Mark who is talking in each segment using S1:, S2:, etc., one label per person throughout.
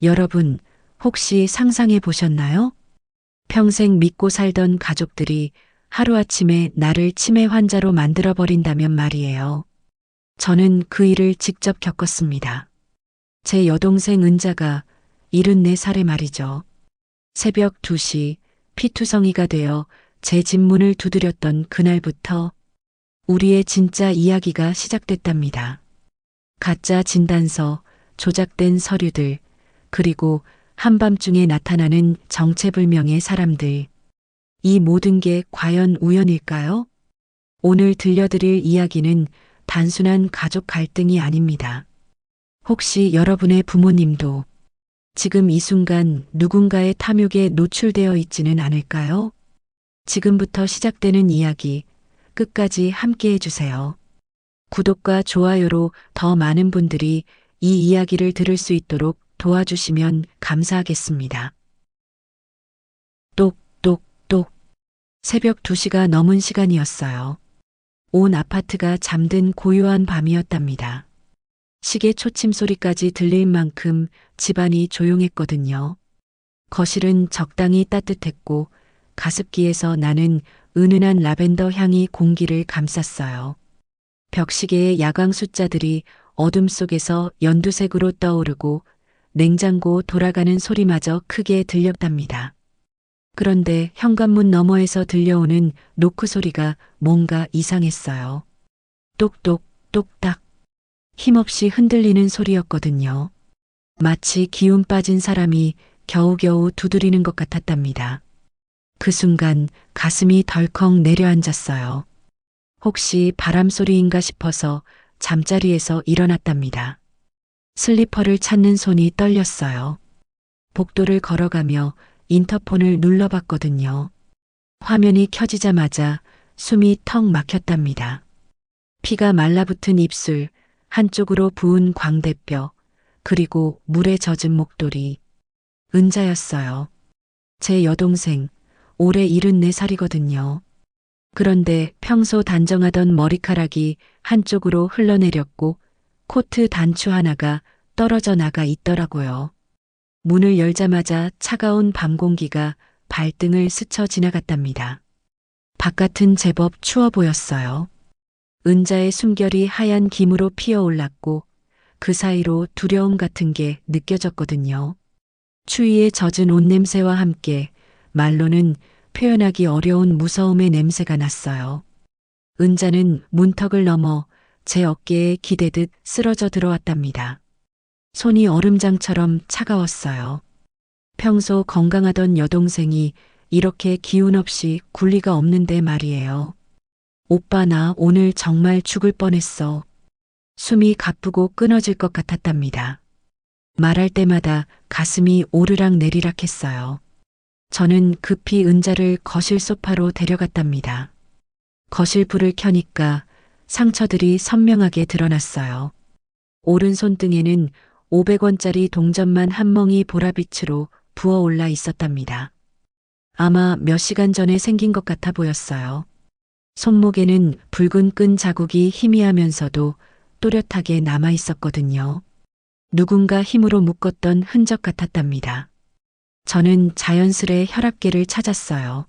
S1: 여러분, 혹시 상상해 보셨나요? 평생 믿고 살던 가족들이 하루아침에 나를 치매 환자로 만들어버린다면 말이에요. 저는 그 일을 직접 겪었습니다. 제 여동생 은자가 74살에 말이죠. 새벽 2시 피투성이가 되어 제 집문을 두드렸던 그날부터 우리의 진짜 이야기가 시작됐답니다. 가짜 진단서, 조작된 서류들, 그리고 한밤중에 나타나는 정체불명의 사람들. 이 모든 게 과연 우연일까요? 오늘 들려드릴 이야기는 단순한 가족 갈등이 아닙니다. 혹시 여러분의 부모님도 지금 이 순간 누군가의 탐욕에 노출되어 있지는 않을까요? 지금부터 시작되는 이야기 끝까지 함께 해주세요. 구독과 좋아요로 더 많은 분들이 이 이야기를 들을 수 있도록 도와주시면 감사하겠습니다. 똑똑똑. 새벽 2시가 넘은 시간이었어요. 온 아파트가 잠든 고요한 밤이었답니다. 시계 초침 소리까지 들릴 만큼 집안이 조용했거든요. 거실은 적당히 따뜻했고 가습기에서 나는 은은한 라벤더 향이 공기를 감쌌어요. 벽시계의 야광 숫자들이 어둠 속에서 연두색으로 떠오르고 냉장고 돌아가는 소리마저 크게 들렸답니다. 그런데 현관문 너머에서 들려오는 노크 소리가 뭔가 이상했어요. 똑똑, 똑딱. 힘없이 흔들리는 소리였거든요. 마치 기운 빠진 사람이 겨우겨우 두드리는 것 같았답니다. 그 순간 가슴이 덜컥 내려앉았어요. 혹시 바람 소리인가 싶어서 잠자리에서 일어났답니다. 슬리퍼를 찾는 손이 떨렸어요. 복도를 걸어가며 인터폰을 눌러봤거든요. 화면이 켜지자마자 숨이 턱 막혔답니다. 피가 말라붙은 입술, 한쪽으로 부은 광대뼈, 그리고 물에 젖은 목도리. 은자였어요. 제 여동생, 올해 74살이거든요. 그런데 평소 단정하던 머리카락이 한쪽으로 흘러내렸고 코트 단추 하나가 떨어져 나가 있더라고요. 문을 열자마자 차가운 밤 공기가 발등을 스쳐 지나갔답니다. 바깥은 제법 추워 보였어요. 은자의 숨결이 하얀 김으로 피어올랐고 그 사이로 두려움 같은 게 느껴졌거든요. 추위에 젖은 옷 냄새와 함께 말로는 표현하기 어려운 무서움의 냄새가 났어요. 은자는 문턱을 넘어 제 어깨에 기대듯 쓰러져 들어왔답니다. 손이 얼음장처럼 차가웠어요. 평소 건강하던 여동생이 이렇게 기운 없이 굴 리가 없는데 말이에요. 오빠 나 오늘 정말 죽을 뻔했어. 숨이 가쁘고 끊어질 것 같았답니다. 말할 때마다 가슴이 오르락 내리락 했어요. 저는 급히 은자를 거실 소파로 데려갔답니다. 거실 불을 켜니까 상처들이 선명하게 드러났어요. 오른 손등에는 500원짜리 동전만 한 멍이 보라빛으로 부어올라 있었답니다. 아마 몇 시간 전에 생긴 것 같아 보였어요. 손목에는 붉은 끈 자국이 희미하면서도 또렷하게 남아 있었거든요. 누군가 힘으로 묶었던 흔적 같았답니다. 저는 자연스레 혈압계를 찾았어요.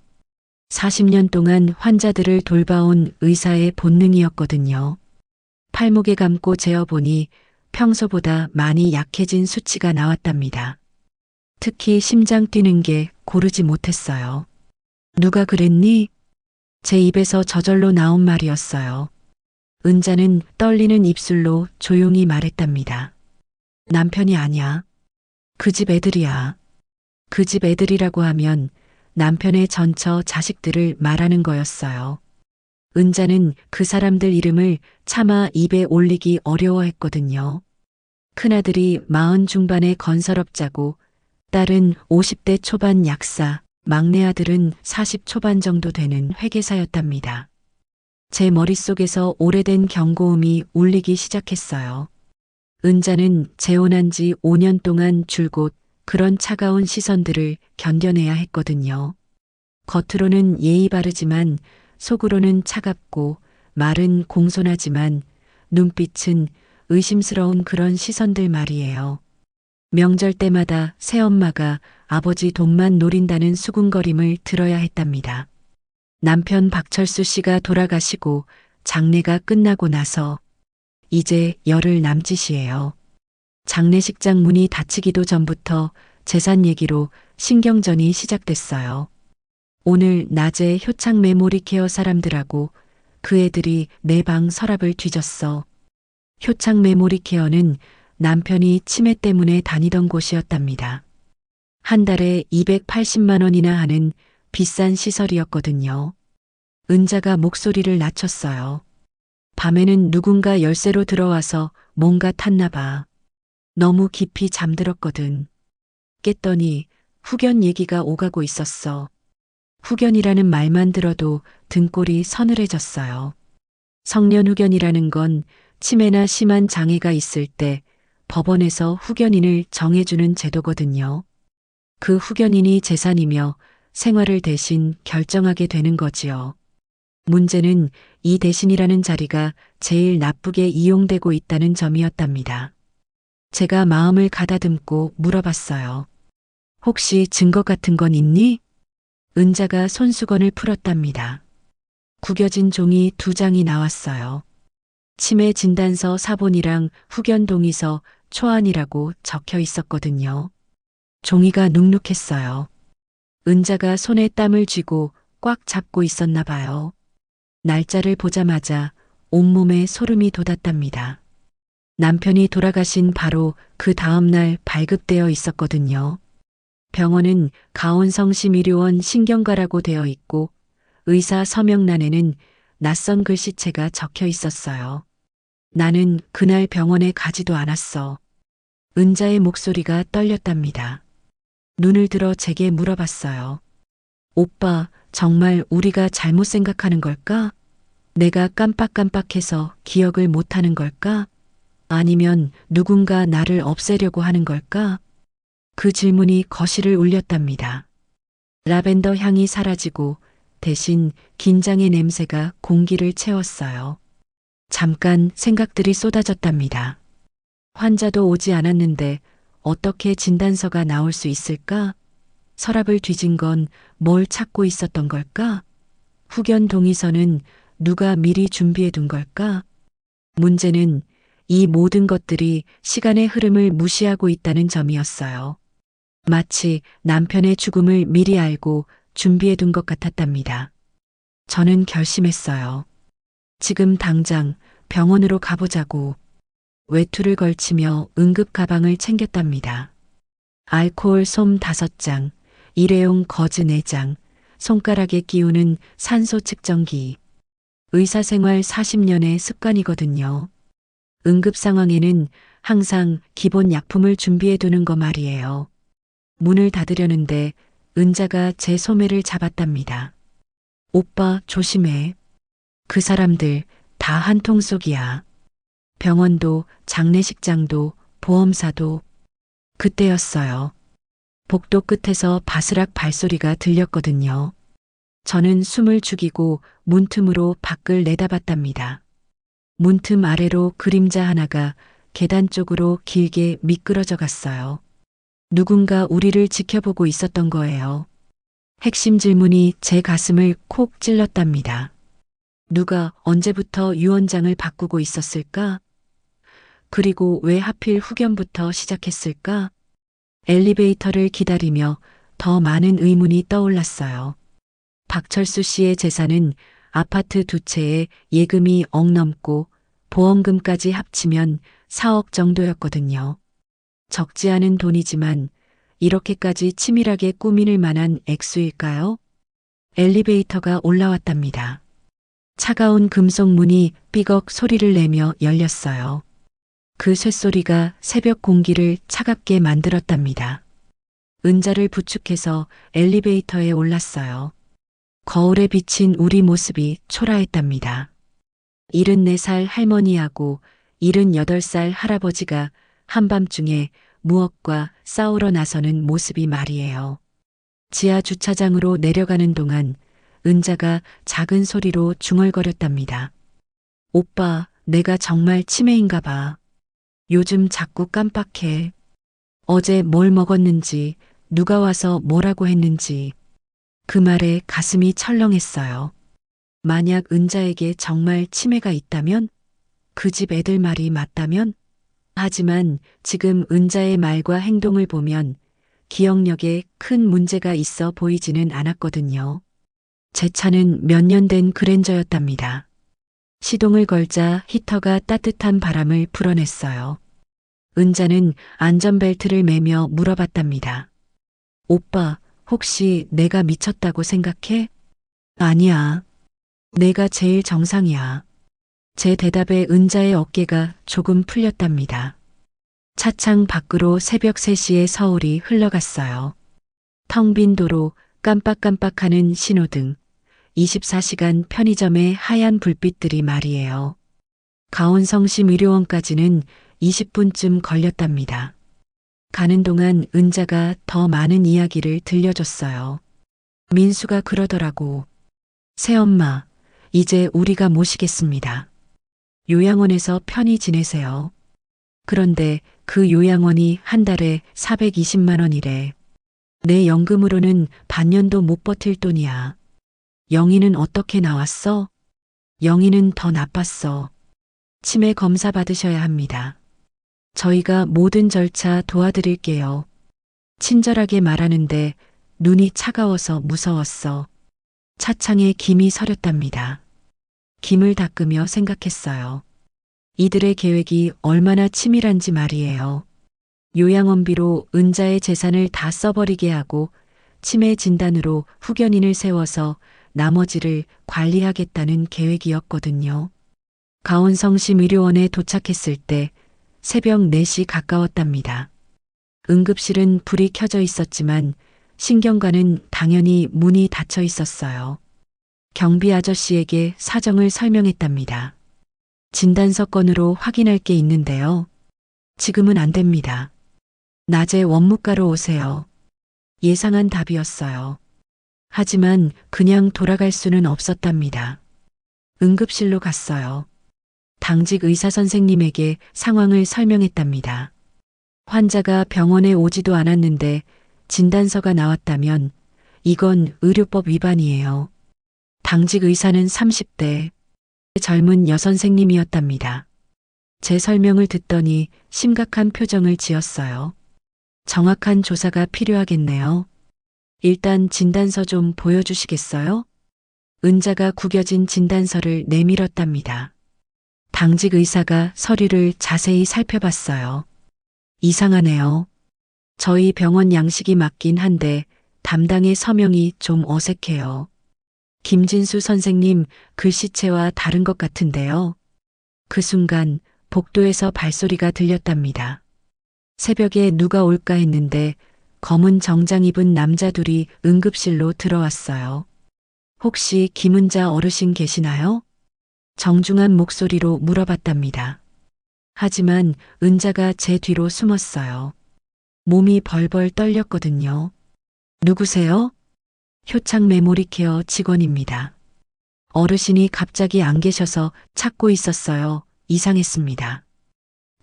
S1: 40년 동안 환자들을 돌봐온 의사의 본능이었거든요. 팔목에 감고 재어보니 평소보다 많이 약해진 수치가 나왔답니다. 특히 심장 뛰는 게 고르지 못했어요. 누가 그랬니? 제 입에서 저절로 나온 말이었어요. 은자는 떨리는 입술로 조용히 말했답니다. 남편이 아니야. 그 집 애들이야. 그 집 애들이라고 하면 남편의 전처 자식들을 말하는 거였어요. 은자는 그 사람들 이름을 차마 입에 올리기 어려워했거든요. 큰아들이 40 중반의 건설업자고 딸은 50대 초반 약사, 막내 아들은 40 초반 정도 되는 회계사였답니다. 제 머릿속에서 오래된 경고음이 울리기 시작했어요. 은자는 재혼한 지 5년 동안 줄곧 그런 차가운 시선들을 견뎌내야 했거든요. 겉으로는 예의 바르지만 속으로는 차갑고 말은 공손하지만 눈빛은 의심스러운 그런 시선들 말이에요. 명절 때마다 새엄마가 아버지 돈만 노린다는 수군거림을 들어야 했답니다. 남편 박철수 씨가 돌아가시고 장례가 끝나고 나서 이제 열흘 남짓이에요. 장례식장 문이 닫히기도 전부터 재산 얘기로 신경전이 시작됐어요. 오늘 낮에 효창 메모리 케어 사람들하고 그 애들이 내 방 서랍을 뒤졌어. 효창 메모리 케어는 남편이 치매 때문에 다니던 곳이었답니다. 한 달에 280만 원이나 하는 비싼 시설이었거든요. 은자가 목소리를 낮췄어요. 밤에는 누군가 열쇠로 들어와서 뭔가 탔나 봐. 너무 깊이 잠들었거든. 깼더니 후견 얘기가 오가고 있었어. 후견이라는 말만 들어도 등골이 서늘해졌어요. 성년 후견이라는 건 치매나 심한 장애가 있을 때 법원에서 후견인을 정해주는 제도거든요. 그 후견인이 재산이며 생활을 대신 결정하게 되는 거지요. 문제는 이 대신이라는 자리가 제일 나쁘게 이용되고 있다는 점이었답니다. 제가 마음을 가다듬고 물어봤어요. 혹시 증거 같은 건 있니? 은자가 손수건을 풀었답니다. 구겨진 종이 2장이 나왔어요. 치매 진단서 사본이랑 후견 동의서 초안이라고 적혀 있었거든요. 종이가 눅눅했어요. 은자가 손에 땀을 쥐고 꽉 잡고 있었나 봐요. 날짜를 보자마자 온몸에 소름이 돋았답니다. 남편이 돌아가신 바로 그 다음날 발급되어 있었거든요. 병원은 가온성심의료원 신경과라고 되어 있고 의사 서명란에는 낯선 글씨체가 적혀 있었어요. 나는 그날 병원에 가지도 않았어. 은자의 목소리가 떨렸답니다. 눈을 들어 제게 물어봤어요. 오빠, 정말 우리가 잘못 생각하는 걸까? 내가 깜빡깜빡해서 기억을 못하는 걸까? 아니면 누군가 나를 없애려고 하는 걸까? 그 질문이 거실을 울렸답니다. 라벤더 향이 사라지고 대신 긴장의 냄새가 공기를 채웠어요. 잠깐 생각들이 쏟아졌답니다. 환자도 오지 않았는데 어떻게 진단서가 나올 수 있을까? 서랍을 뒤진 건 뭘 찾고 있었던 걸까? 후견 동의서는 누가 미리 준비해 둔 걸까? 문제는 이 모든 것들이 시간의 흐름을 무시하고 있다는 점이었어요. 마치 남편의 죽음을 미리 알고 준비해 둔 것 같았답니다. 저는 결심했어요. 지금 당장 병원으로 가보자고. 외투를 걸치며 응급 가방을 챙겼답니다. 알코올 솜 5장, 일회용 거즈 4장, 손가락에 끼우는 산소 측정기. 의사생활 40년의 습관이거든요. 응급 상황에는 항상 기본 약품을 준비해 두는 거 말이에요. 문을 닫으려는데 은자가 제 소매를 잡았답니다. 오빠 조심해. 그 사람들 다 한 통 속이야. 병원도 장례식장도 보험사도. 그때였어요. 복도 끝에서 바스락 발소리가 들렸거든요. 저는 숨을 죽이고 문틈으로 밖을 내다봤답니다. 문틈 아래로 그림자 하나가 계단 쪽으로 길게 미끄러져 갔어요. 누군가 우리를 지켜보고 있었던 거예요. 핵심 질문이 제 가슴을 콕 찔렀답니다. 누가 언제부터 유언장을 바꾸고 있었을까? 그리고 왜 하필 후견부터 시작했을까? 엘리베이터를 기다리며 더 많은 의문이 떠올랐어요. 박철수 씨의 재산은 아파트 2채에 예금이 억 넘고 보험금까지 합치면 4억 정도였거든요. 적지 않은 돈이지만 이렇게까지 치밀하게 꾸밀 만한 액수일까요? 엘리베이터가 올라왔답니다. 차가운 금속 문이 삐걱 소리를 내며 열렸어요. 그 쇳소리가 새벽 공기를 차갑게 만들었답니다. 은자를 부축해서 엘리베이터에 올랐어요. 거울에 비친 우리 모습이 초라했답니다. 74살 할머니하고 78살 할아버지가 한밤중에 무엇과 싸우러 나서는 모습이 말이에요. 지하 주차장으로 내려가는 동안 은자가 작은 소리로 중얼거렸답니다. 오빠, 내가 정말 치매인가 봐. 요즘 자꾸 깜빡해. 어제 뭘 먹었는지, 누가 와서 뭐라고 했는지. 그 말에 가슴이 철렁했어요. 만약 은자에게 정말 치매가 있다면? 그 집 애들 말이 맞다면? 하지만 지금 은자의 말과 행동을 보면 기억력에 큰 문제가 있어 보이지는 않았거든요. 제 차는 몇 년 된 그랜저였답니다. 시동을 걸자 히터가 따뜻한 바람을 불어냈어요. 은자는 안전벨트를 매며 물어봤답니다. 오빠, 혹시 내가 미쳤다고 생각해? 아니야. 내가 제일 정상이야. 제 대답에 은자의 어깨가 조금 풀렸답니다. 차창 밖으로 새벽 3시에 서울이 흘러갔어요. 텅 빈 도로, 깜빡깜빡하는 신호등, 24시간 편의점의 하얀 불빛들이 말이에요. 가온성심 의료원까지는 20분쯤 걸렸답니다. 가는 동안 은자가 더 많은 이야기를 들려줬어요. 민수가 그러더라고. 새엄마, 이제 우리가 모시겠습니다. 요양원에서 편히 지내세요. 그런데 그 요양원이 한 달에 420만 원이래. 내 연금으로는 반년도 못 버틸 돈이야. 영희는 어떻게 나왔어? 영희는 더 나빴어. 치매 검사 받으셔야 합니다. 저희가 모든 절차 도와드릴게요. 친절하게 말하는데 눈이 차가워서 무서웠어. 차창에 김이 서렸답니다. 김을 닦으며 생각했어요. 이들의 계획이 얼마나 치밀한지 말이에요. 요양원비로 은자의 재산을 다 써버리게 하고 치매 진단으로 후견인을 세워서 나머지를 관리하겠다는 계획이었거든요. 가온성심 의료원에 도착했을 때 새벽 4시 가까웠답니다. 응급실은 불이 켜져 있었지만 신경과는 당연히 문이 닫혀 있었어요. 경비 아저씨에게 사정을 설명했답니다. 진단서 건으로 확인할 게 있는데요. 지금은 안 됩니다. 낮에 원무과로 오세요. 예상한 답이었어요. 하지만 그냥 돌아갈 수는 없었답니다. 응급실로 갔어요. 당직 의사 선생님에게 상황을 설명했답니다. 환자가 병원에 오지도 않았는데 진단서가 나왔다면 이건 의료법 위반이에요. 당직 의사는 30대 젊은 여선생님이었답니다. 제 설명을 듣더니 심각한 표정을 지었어요. 정확한 조사가 필요하겠네요. 일단 진단서 좀 보여주시겠어요? 은자가 구겨진 진단서를 내밀었답니다. 당직 의사가 서류를 자세히 살펴봤어요. 이상하네요. 저희 병원 양식이 맞긴 한데 담당의 서명이 좀 어색해요. 김진수 선생님 글씨체와 다른 것 같은데요. 그 순간 복도에서 발소리가 들렸답니다. 새벽에 누가 올까 했는데 검은 정장 입은 남자 둘이 응급실로 들어왔어요. 혹시 김은자 어르신 계시나요? 정중한 목소리로 물어봤답니다. 하지만 은자가 제 뒤로 숨었어요. 몸이 벌벌 떨렸거든요. 누구세요? 효창 메모리 케어 직원입니다. 어르신이 갑자기 안 계셔서 찾고 있었어요. 이상했습니다.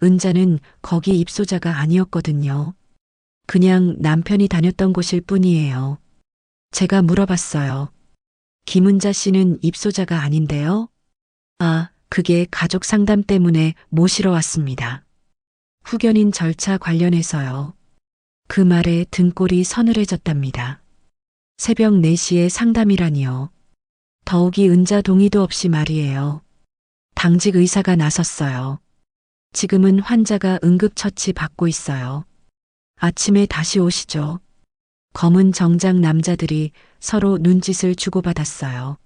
S1: 은자는 거기 입소자가 아니었거든요. 그냥 남편이 다녔던 곳일 뿐이에요. 제가 물어봤어요. 김은자 씨는 입소자가 아닌데요? 아, 그게 가족 상담 때문에 모시러 왔습니다. 후견인 절차 관련해서요. 그 말에 등골이 서늘해졌답니다. 새벽 4시에 상담이라니요. 더욱이 은자 동의도 없이 말이에요. 당직 의사가 나섰어요. 지금은 환자가 응급처치 받고 있어요. 아침에 다시 오시죠. 검은 정장 남자들이 서로 눈짓을 주고받았어요.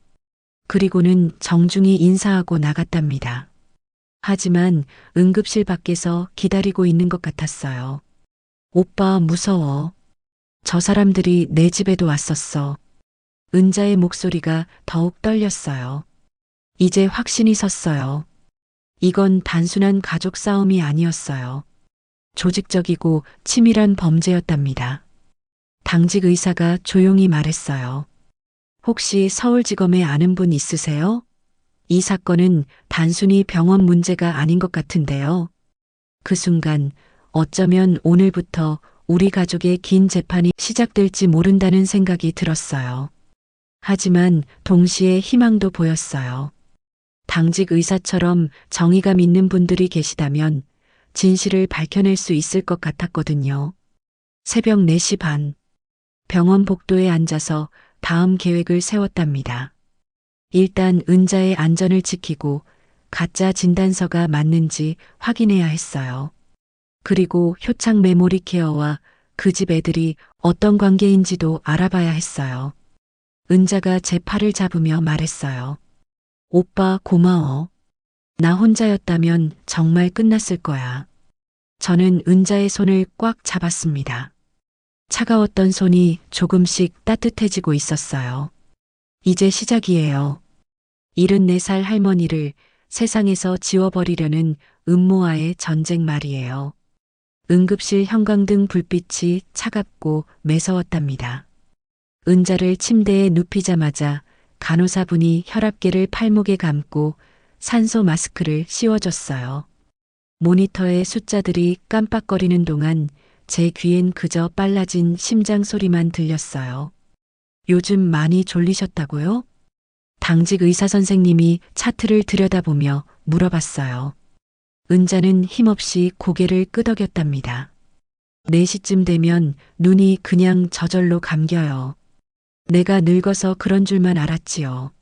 S1: 그리고는 정중히 인사하고 나갔답니다. 하지만 응급실 밖에서 기다리고 있는 것 같았어요. 오빠 무서워. 저 사람들이 내 집에도 왔었어. 은자의 목소리가 더욱 떨렸어요. 이제 확신이 섰어요. 이건 단순한 가족 싸움이 아니었어요. 조직적이고 치밀한 범죄였답니다. 당직 의사가 조용히 말했어요. 혹시 서울지검에 아는 분 있으세요? 이 사건은 단순히 병원 문제가 아닌 것 같은데요. 그 순간 어쩌면 오늘부터 우리 가족의 긴 재판이 시작될지 모른다는 생각이 들었어요. 하지만 동시에 희망도 보였어요. 당직 의사처럼 정의감 있는 분들이 계시다면 진실을 밝혀낼 수 있을 것 같았거든요. 새벽 4시 반, 병원 복도에 앉아서 다음 계획을 세웠답니다. 일단 은자의 안전을 지키고 가짜 진단서가 맞는지 확인해야 했어요. 그리고 효창 메모리 케어와 그 집 애들이 어떤 관계인지도 알아봐야 했어요. 은자가 제 팔을 잡으며 말했어요. 오빠 고마워. 나 혼자였다면 정말 끝났을 거야. 저는 은자의 손을 꽉 잡았습니다. 차가웠던 손이 조금씩 따뜻해지고 있었어요. 이제 시작이에요. 74살 할머니를 세상에서 지워버리려는 음모와의 전쟁 말이에요. 응급실 형광등 불빛이 차갑고 매서웠답니다. 은자를 침대에 눕히자마자 간호사분이 혈압계를 팔목에 감고 산소 마스크를 씌워줬어요. 모니터의 숫자들이 깜빡거리는 동안 제 귀엔 그저 빨라진 심장 소리만 들렸어요. 요즘 많이 졸리셨다고요? 당직 의사 선생님이 차트를 들여다보며 물어봤어요. 은자는 힘없이 고개를 끄덕였답니다. 4시쯤 되면 눈이 그냥 저절로 감겨요. 내가 늙어서 그런 줄만 알았지요.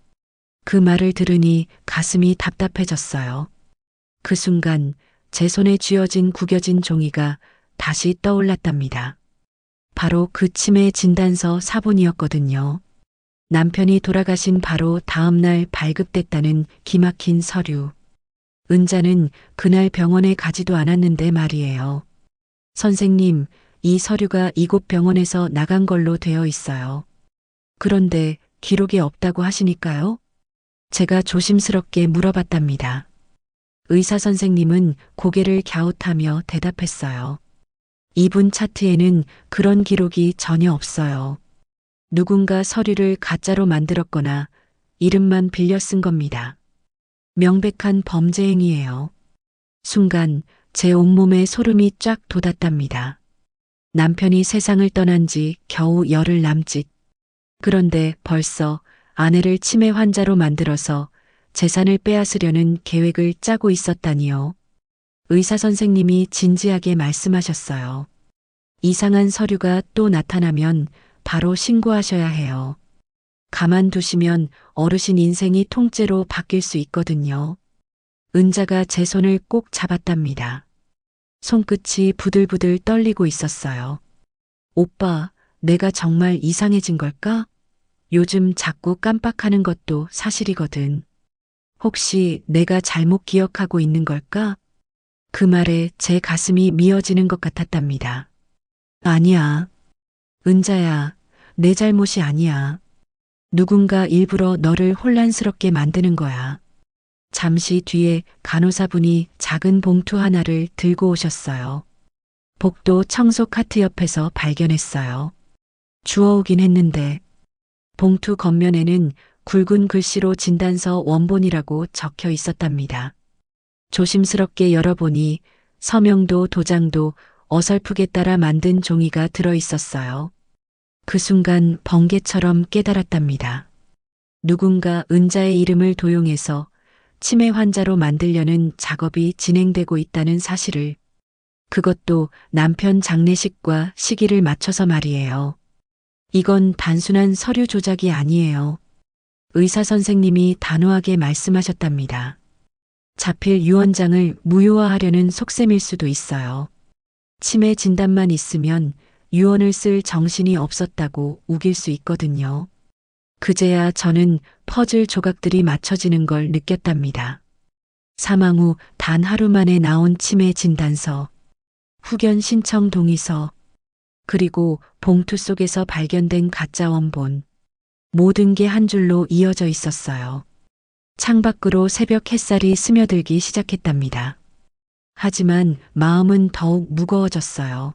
S1: 그 말을 들으니 가슴이 답답해졌어요. 그 순간 제 손에 쥐어진 구겨진 종이가 다시 떠올랐답니다. 바로 그 치매 진단서 사본이었거든요. 남편이 돌아가신 바로 다음 날 발급됐다는 기막힌 서류. 은자는 그날 병원에 가지도 않았는데 말이에요. 선생님, 이 서류가 이곳 병원에서 나간 걸로 되어 있어요. 그런데 기록이 없다고 하시니까요? 제가 조심스럽게 물어봤답니다. 의사 선생님은 고개를 갸웃하며 대답했어요. 이분 차트에는 그런 기록이 전혀 없어요. 누군가 서류를 가짜로 만들었거나 이름만 빌려 쓴 겁니다. 명백한 범죄 행위예요. 순간 제 온몸에 소름이 쫙 돋았답니다. 남편이 세상을 떠난 지 겨우 열흘 남짓. 그런데 벌써 아내를 치매 환자로 만들어서 재산을 빼앗으려는 계획을 짜고 있었다니요. 의사 선생님이 진지하게 말씀하셨어요. 이상한 서류가 또 나타나면 바로 신고하셔야 해요. 가만두시면 어르신 인생이 통째로 바뀔 수 있거든요. 은자가 제 손을 꼭 잡았답니다. 손끝이 부들부들 떨리고 있었어요. 오빠, 내가 정말 이상해진 걸까? 요즘 자꾸 깜빡하는 것도 사실이거든. 혹시 내가 잘못 기억하고 있는 걸까? 그 말에 제 가슴이 미어지는 것 같았답니다. 아니야. 은자야, 내 잘못이 아니야. 누군가 일부러 너를 혼란스럽게 만드는 거야. 잠시 뒤에 간호사분이 작은 봉투 하나를 들고 오셨어요. 복도 청소 카트 옆에서 발견했어요. 주워오긴 했는데 봉투 겉면에는 굵은 글씨로 진단서 원본이라고 적혀 있었답니다. 조심스럽게 열어보니 서명도 도장도 어설프게 따라 만든 종이가 들어 있었어요. 그 순간 번개처럼 깨달았답니다. 누군가 은자의 이름을 도용해서 치매 환자로 만들려는 작업이 진행되고 있다는 사실을. 그것도 남편 장례식과 시기를 맞춰서 말이에요. 이건 단순한 서류 조작이 아니에요. 의사 선생님이 단호하게 말씀하셨답니다. 자필 유언장을 무효화하려는 속셈일 수도 있어요. 치매 진단만 있으면 유언을 쓸 정신이 없었다고 우길 수 있거든요. 그제야 저는 퍼즐 조각들이 맞춰지는 걸 느꼈답니다. 사망 후 단 하루 만에 나온 치매 진단서, 후견 신청 동의서, 그리고 봉투 속에서 발견된 가짜 원본. 모든 게 한 줄로 이어져 있었어요. 창밖으로 새벽 햇살이 스며들기 시작했답니다. 하지만 마음은 더욱 무거워졌어요.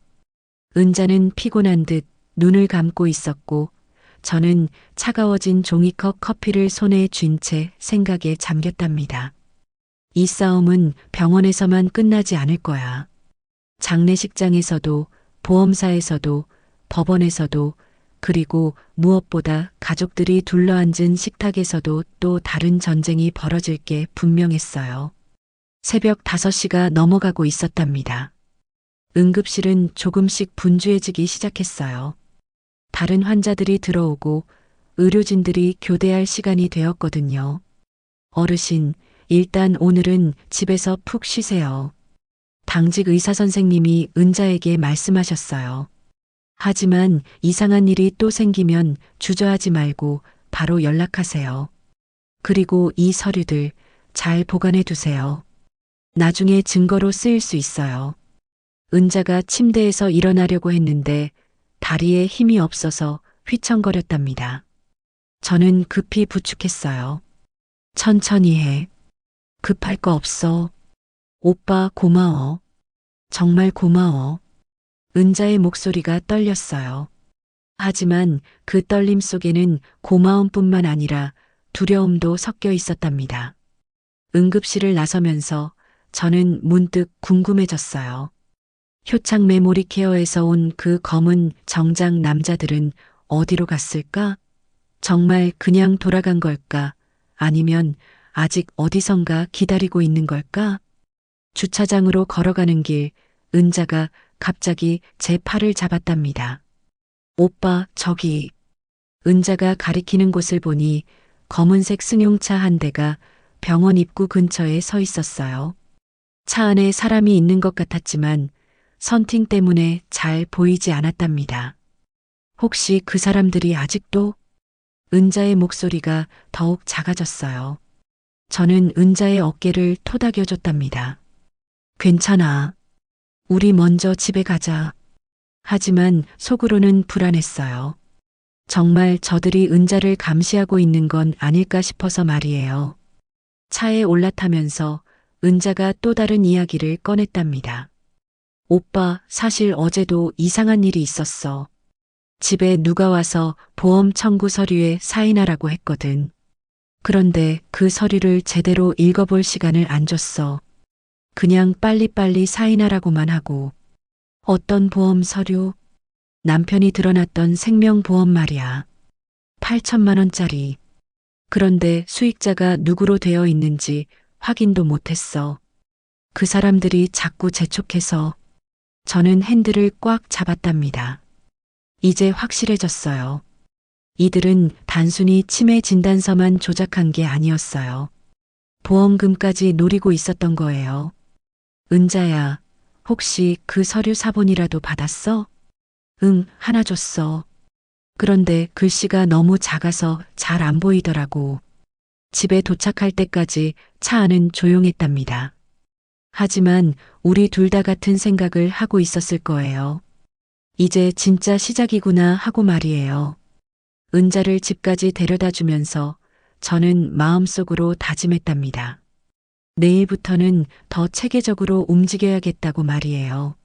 S1: 은자는 피곤한 듯 눈을 감고 있었고 저는 차가워진 종이컵 커피를 손에 쥔 채 생각에 잠겼답니다. 이 싸움은 병원에서만 끝나지 않을 거야. 장례식장에서도, 보험사에서도, 법원에서도, 그리고 무엇보다 가족들이 둘러앉은 식탁에서도 또 다른 전쟁이 벌어질 게 분명했어요. 새벽 5시가 넘어가고 있었답니다. 응급실은 조금씩 분주해지기 시작했어요. 다른 환자들이 들어오고 의료진들이 교대할 시간이 되었거든요. 어르신, 일단 오늘은 집에서 푹 쉬세요. 당직 의사 선생님이 은자에게 말씀하셨어요. 하지만 이상한 일이 또 생기면 주저하지 말고 바로 연락하세요. 그리고 이 서류들 잘 보관해 두세요. 나중에 증거로 쓰일 수 있어요. 은자가 침대에서 일어나려고 했는데 다리에 힘이 없어서 휘청거렸답니다. 저는 급히 부축했어요. 천천히 해. 급할 거 없어. 오빠 고마워. 정말 고마워. 은자의 목소리가 떨렸어요. 하지만 그 떨림 속에는 고마움뿐만 아니라 두려움도 섞여 있었답니다. 응급실을 나서면서 저는 문득 궁금해졌어요. 효창 메모리 케어에서 온 그 검은 정장 남자들은 어디로 갔을까? 정말 그냥 돌아간 걸까? 아니면 아직 어디선가 기다리고 있는 걸까? 주차장으로 걸어가는 길, 은자가 갑자기 제 팔을 잡았답니다. 오빠, 저기. 은자가 가리키는 곳을 보니 검은색 승용차 한 대가 병원 입구 근처에 서 있었어요. 차 안에 사람이 있는 것 같았지만 선팅 때문에 잘 보이지 않았답니다. 혹시 그 사람들이 아직도? 은자의 목소리가 더욱 작아졌어요. 저는 은자의 어깨를 토닥여줬답니다. 괜찮아. 우리 먼저 집에 가자. 하지만 속으로는 불안했어요. 정말 저들이 은자를 감시하고 있는 건 아닐까 싶어서 말이에요. 차에 올라타면서 은자가 또 다른 이야기를 꺼냈답니다. 오빠, 사실 어제도 이상한 일이 있었어. 집에 누가 와서 보험 청구 서류에 사인하라고 했거든. 그런데 그 서류를 제대로 읽어볼 시간을 안 줬어. 그냥 빨리빨리 사인하라고만 하고. 어떤 보험 서류? 남편이 들어놨던 생명보험 말이야. 8천만 원짜리. 그런데 수익자가 누구로 되어 있는지 확인도 못했어. 그 사람들이 자꾸 재촉해서 저는 핸들을 꽉 잡았답니다. 이제 확실해졌어요. 이들은 단순히 치매 진단서만 조작한 게 아니었어요. 보험금까지 노리고 있었던 거예요. 은자야, 혹시 그 서류 사본이라도 받았어? 응, 하나 줬어. 그런데 글씨가 너무 작아서 잘 안 보이더라고. 집에 도착할 때까지 차 안은 조용했답니다. 하지만 우리 둘 다 같은 생각을 하고 있었을 거예요. 이제 진짜 시작이구나 하고 말이에요. 은자를 집까지 데려다 주면서 저는 마음속으로 다짐했답니다. 내일부터는 더 체계적으로 움직여야겠다고 말이에요.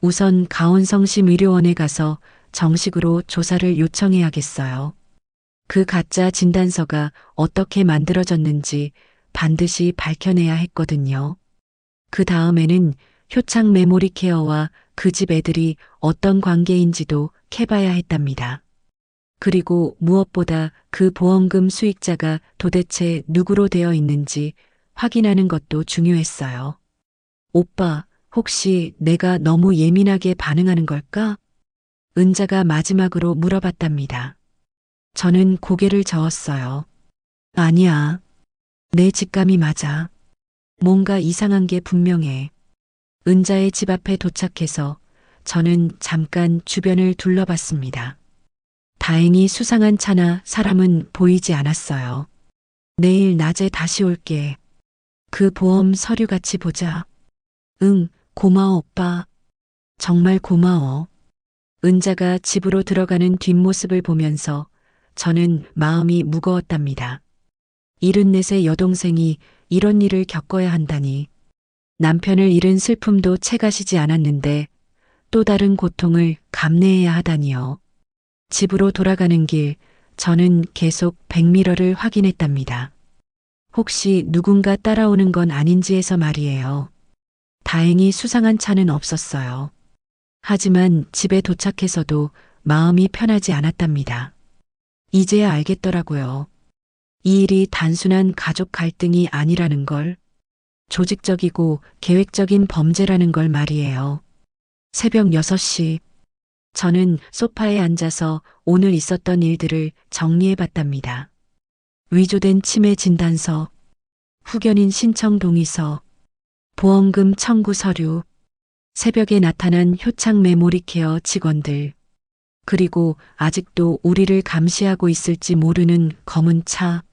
S1: 우선 가온성심의료원에 가서 정식으로 조사를 요청해야겠어요. 그 가짜 진단서가 어떻게 만들어졌는지 반드시 밝혀내야 했거든요. 그 다음에는 효창 메모리 케어와 그 집 애들이 어떤 관계인지도 캐봐야 했답니다. 그리고 무엇보다 그 보험금 수익자가 도대체 누구로 되어 있는지 확인하는 것도 중요했어요. 오빠, 혹시 내가 너무 예민하게 반응하는 걸까? 은자가 마지막으로 물어봤답니다. 저는 고개를 저었어요. 아니야. 내 직감이 맞아. 뭔가 이상한 게 분명해. 은자의 집 앞에 도착해서 저는 잠깐 주변을 둘러봤습니다. 다행히 수상한 차나 사람은 보이지 않았어요. 내일 낮에 다시 올게. 그 보험 서류 같이 보자. 응, 고마워 오빠. 정말 고마워. 은자가 집으로 들어가는 뒷모습을 보면서 저는 마음이 무거웠답니다. 74세 여동생이 이런 일을 겪어야 한다니. 남편을 잃은 슬픔도 채가시지 않았는데 또 다른 고통을 감내해야 하다니요. 집으로 돌아가는 길, 저는 계속 백미러를 확인했답니다. 혹시 누군가 따라오는 건 아닌지 해서 말이에요. 다행히 수상한 차는 없었어요. 하지만 집에 도착해서도 마음이 편하지 않았답니다. 이제야 알겠더라고요. 이 일이 단순한 가족 갈등이 아니라는 걸, 조직적이고 계획적인 범죄라는 걸 말이에요. 새벽 6시, 저는 소파에 앉아서 오늘 있었던 일들을 정리해 봤답니다. 위조된 치매 진단서, 후견인 신청 동의서, 보험금 청구 서류, 새벽에 나타난 효창 메모리 케어 직원들, 그리고 아직도 우리를 감시하고 있을지 모르는 검은 차,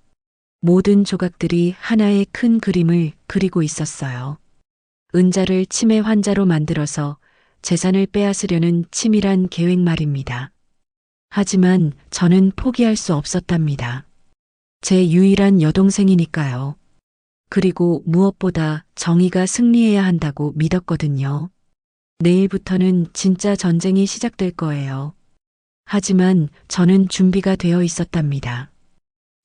S1: 모든 조각들이 하나의 큰 그림을 그리고 있었어요. 은자를 치매 환자로 만들어서 재산을 빼앗으려는 치밀한 계획 말입니다. 하지만 저는 포기할 수 없었답니다. 제 유일한 여동생이니까요. 그리고 무엇보다 정의가 승리해야 한다고 믿었거든요. 내일부터는 진짜 전쟁이 시작될 거예요. 하지만 저는 준비가 되어 있었답니다.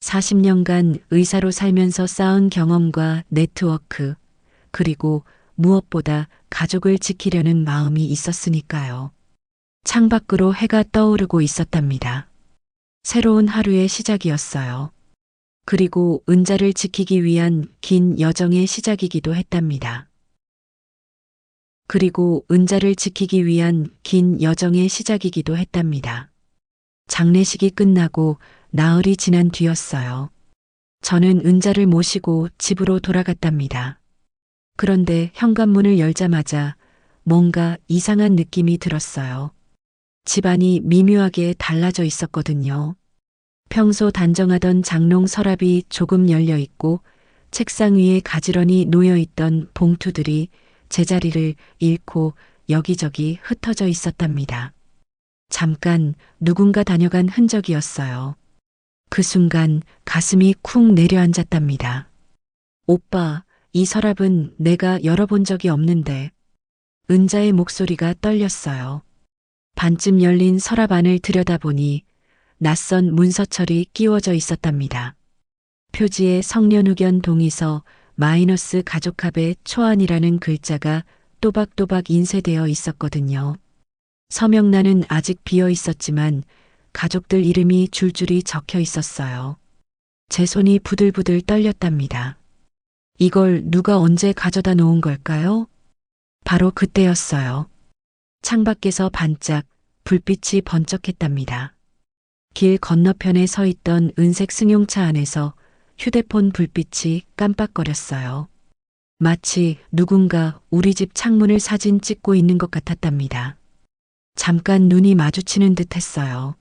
S1: 40년간 의사로 살면서 쌓은 경험과 네트워크, 그리고 무엇보다 가족을 지키려는 마음이 있었으니까요. 창밖으로 해가 떠오르고 있었답니다. 새로운 하루의 시작이었어요. 그리고 은자를 지키기 위한 긴 여정의 시작이기도 했답니다. 그리고 은자를 지키기 위한 긴 여정의 시작이기도 했답니다. 장례식이 끝나고 나흘이 지난 뒤였어요. 저는 은자를 모시고 집으로 돌아갔답니다. 그런데 현관문을 열자마자 뭔가 이상한 느낌이 들었어요. 집안이 미묘하게 달라져 있었거든요. 평소 단정하던 장롱 서랍이 조금 열려 있고 책상 위에 가지런히 놓여 있던 봉투들이 제자리를 잃고 여기저기 흩어져 있었답니다. 잠깐 누군가 다녀간 흔적이었어요. 그 순간 가슴이 쿵 내려앉았답니다. 오빠, 이 서랍은 내가 열어본 적이 없는데. 은자의 목소리가 떨렸어요. 반쯤 열린 서랍 안을 들여다보니 낯선 문서철이 끼워져 있었답니다. 표지에 성년후견 동의서 마이너스 가족합의 초안이라는 글자가 또박또박 인쇄되어 있었거든요. 서명란은 아직 비어 있었지만 가족들 이름이 줄줄이 적혀 있었어요. 제 손이 부들부들 떨렸답니다. 이걸 누가 언제 가져다 놓은 걸까요? 바로 그때였어요. 창밖에서 반짝 불빛이 번쩍했답니다. 길 건너편에 서 있던 은색 승용차 안에서 휴대폰 불빛이 깜빡거렸어요. 마치 누군가 우리 집 창문을 사진 찍고 있는 것 같았답니다. 잠깐 눈이 마주치는 듯 했어요.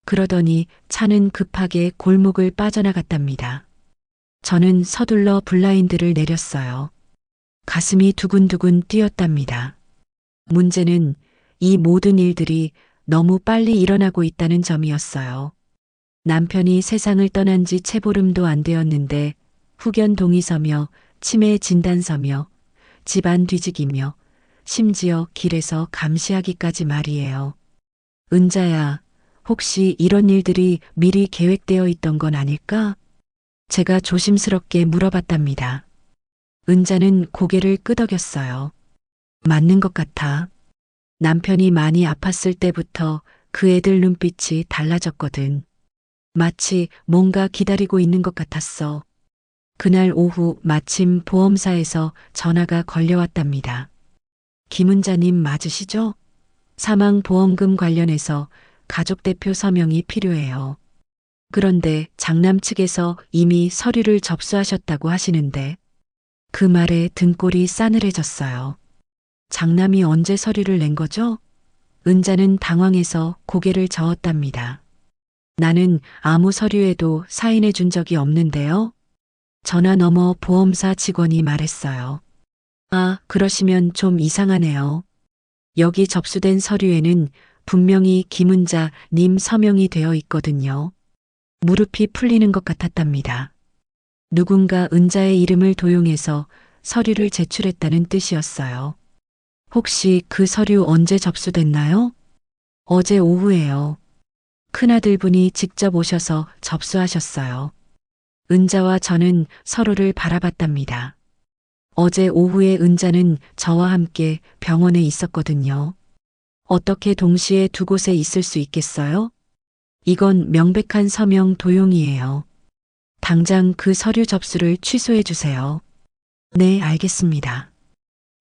S1: 그러더니 차는 급하게 골목을 빠져나갔답니다. 저는 서둘러 블라인드를 내렸어요. 가슴이 두근두근 뛰었답니다. 문제는 이 모든 일들이 너무 빨리 일어나고 있다는 점이었어요. 남편이 세상을 떠난 지 채보름도 안 되었는데 후견 동의서며 치매 진단서며 집안 뒤지기며 심지어 길에서 감시하기까지 말이에요. 은자야, 혹시 이런 일들이 미리 계획되어 있던 건 아닐까? 제가 조심스럽게 물어봤답니다. 은자는 고개를 끄덕였어요. 맞는 것 같아. 남편이 많이 아팠을 때부터 그 애들 눈빛이 달라졌거든. 마치 뭔가 기다리고 있는 것 같았어. 그날 오후 마침 보험사에서 전화가 걸려왔답니다. 김은자님 맞으시죠? 사망보험금 관련해서 가족 대표 서명이 필요해요. 그런데 장남 측에서 이미 서류를 접수하셨다고 하시는데 그 말에 등골이 싸늘해졌어요. 장남이 언제 서류를 낸 거죠? 은자는 당황해서 고개를 저었답니다. 나는 아무 서류에도 사인해 준 적이 없는데요. 전화 너머 보험사 직원이 말했어요. 아, 그러시면 좀 이상하네요. 여기 접수된 서류에는 분명히 김은자 님 서명이 되어 있거든요. 무릎이 풀리는 것 같았답니다. 누군가 은자의 이름을 도용해서 서류를 제출했다는 뜻이었어요. 혹시 그 서류 언제 접수됐나요? 어제 오후에요. 큰아들분이 직접 오셔서 접수하셨어요. 은자와 저는 서로를 바라봤답니다. 어제 오후에 은자는 저와 함께 병원에 있었거든요. 어떻게 동시에 두 곳에 있을 수 있겠어요? 이건 명백한 서명 도용이에요. 당장 그 서류 접수를 취소해 주세요. 네, 알겠습니다.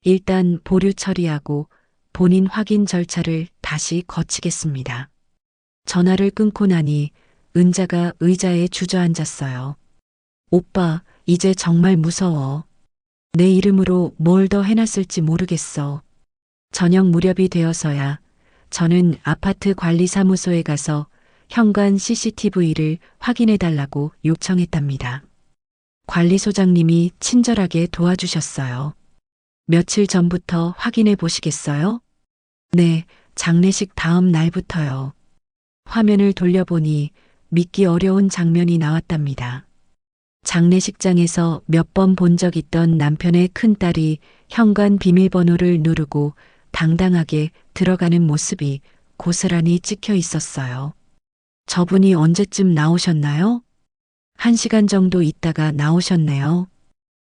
S1: 일단 보류 처리하고 본인 확인 절차를 다시 거치겠습니다. 전화를 끊고 나니 은자가 의자에 주저앉았어요. 오빠, 이제 정말 무서워. 내 이름으로 뭘 더 해놨을지 모르겠어. 저녁 무렵이 되어서야 저는 아파트 관리사무소에 가서 현관 CCTV를 확인해 달라고 요청했답니다. 관리소장님이 친절하게 도와주셨어요. 며칠 전부터 확인해 보시겠어요? 네, 장례식 다음 날부터요. 화면을 돌려보니 믿기 어려운 장면이 나왔답니다. 장례식장에서 몇 번 본 적 있던 남편의 큰딸이 현관 비밀번호를 누르고 당당하게 들어가는 모습이 고스란히 찍혀 있었어요. 저분이 언제쯤 나오셨나요? 1시간 정도 있다가 나오셨네요.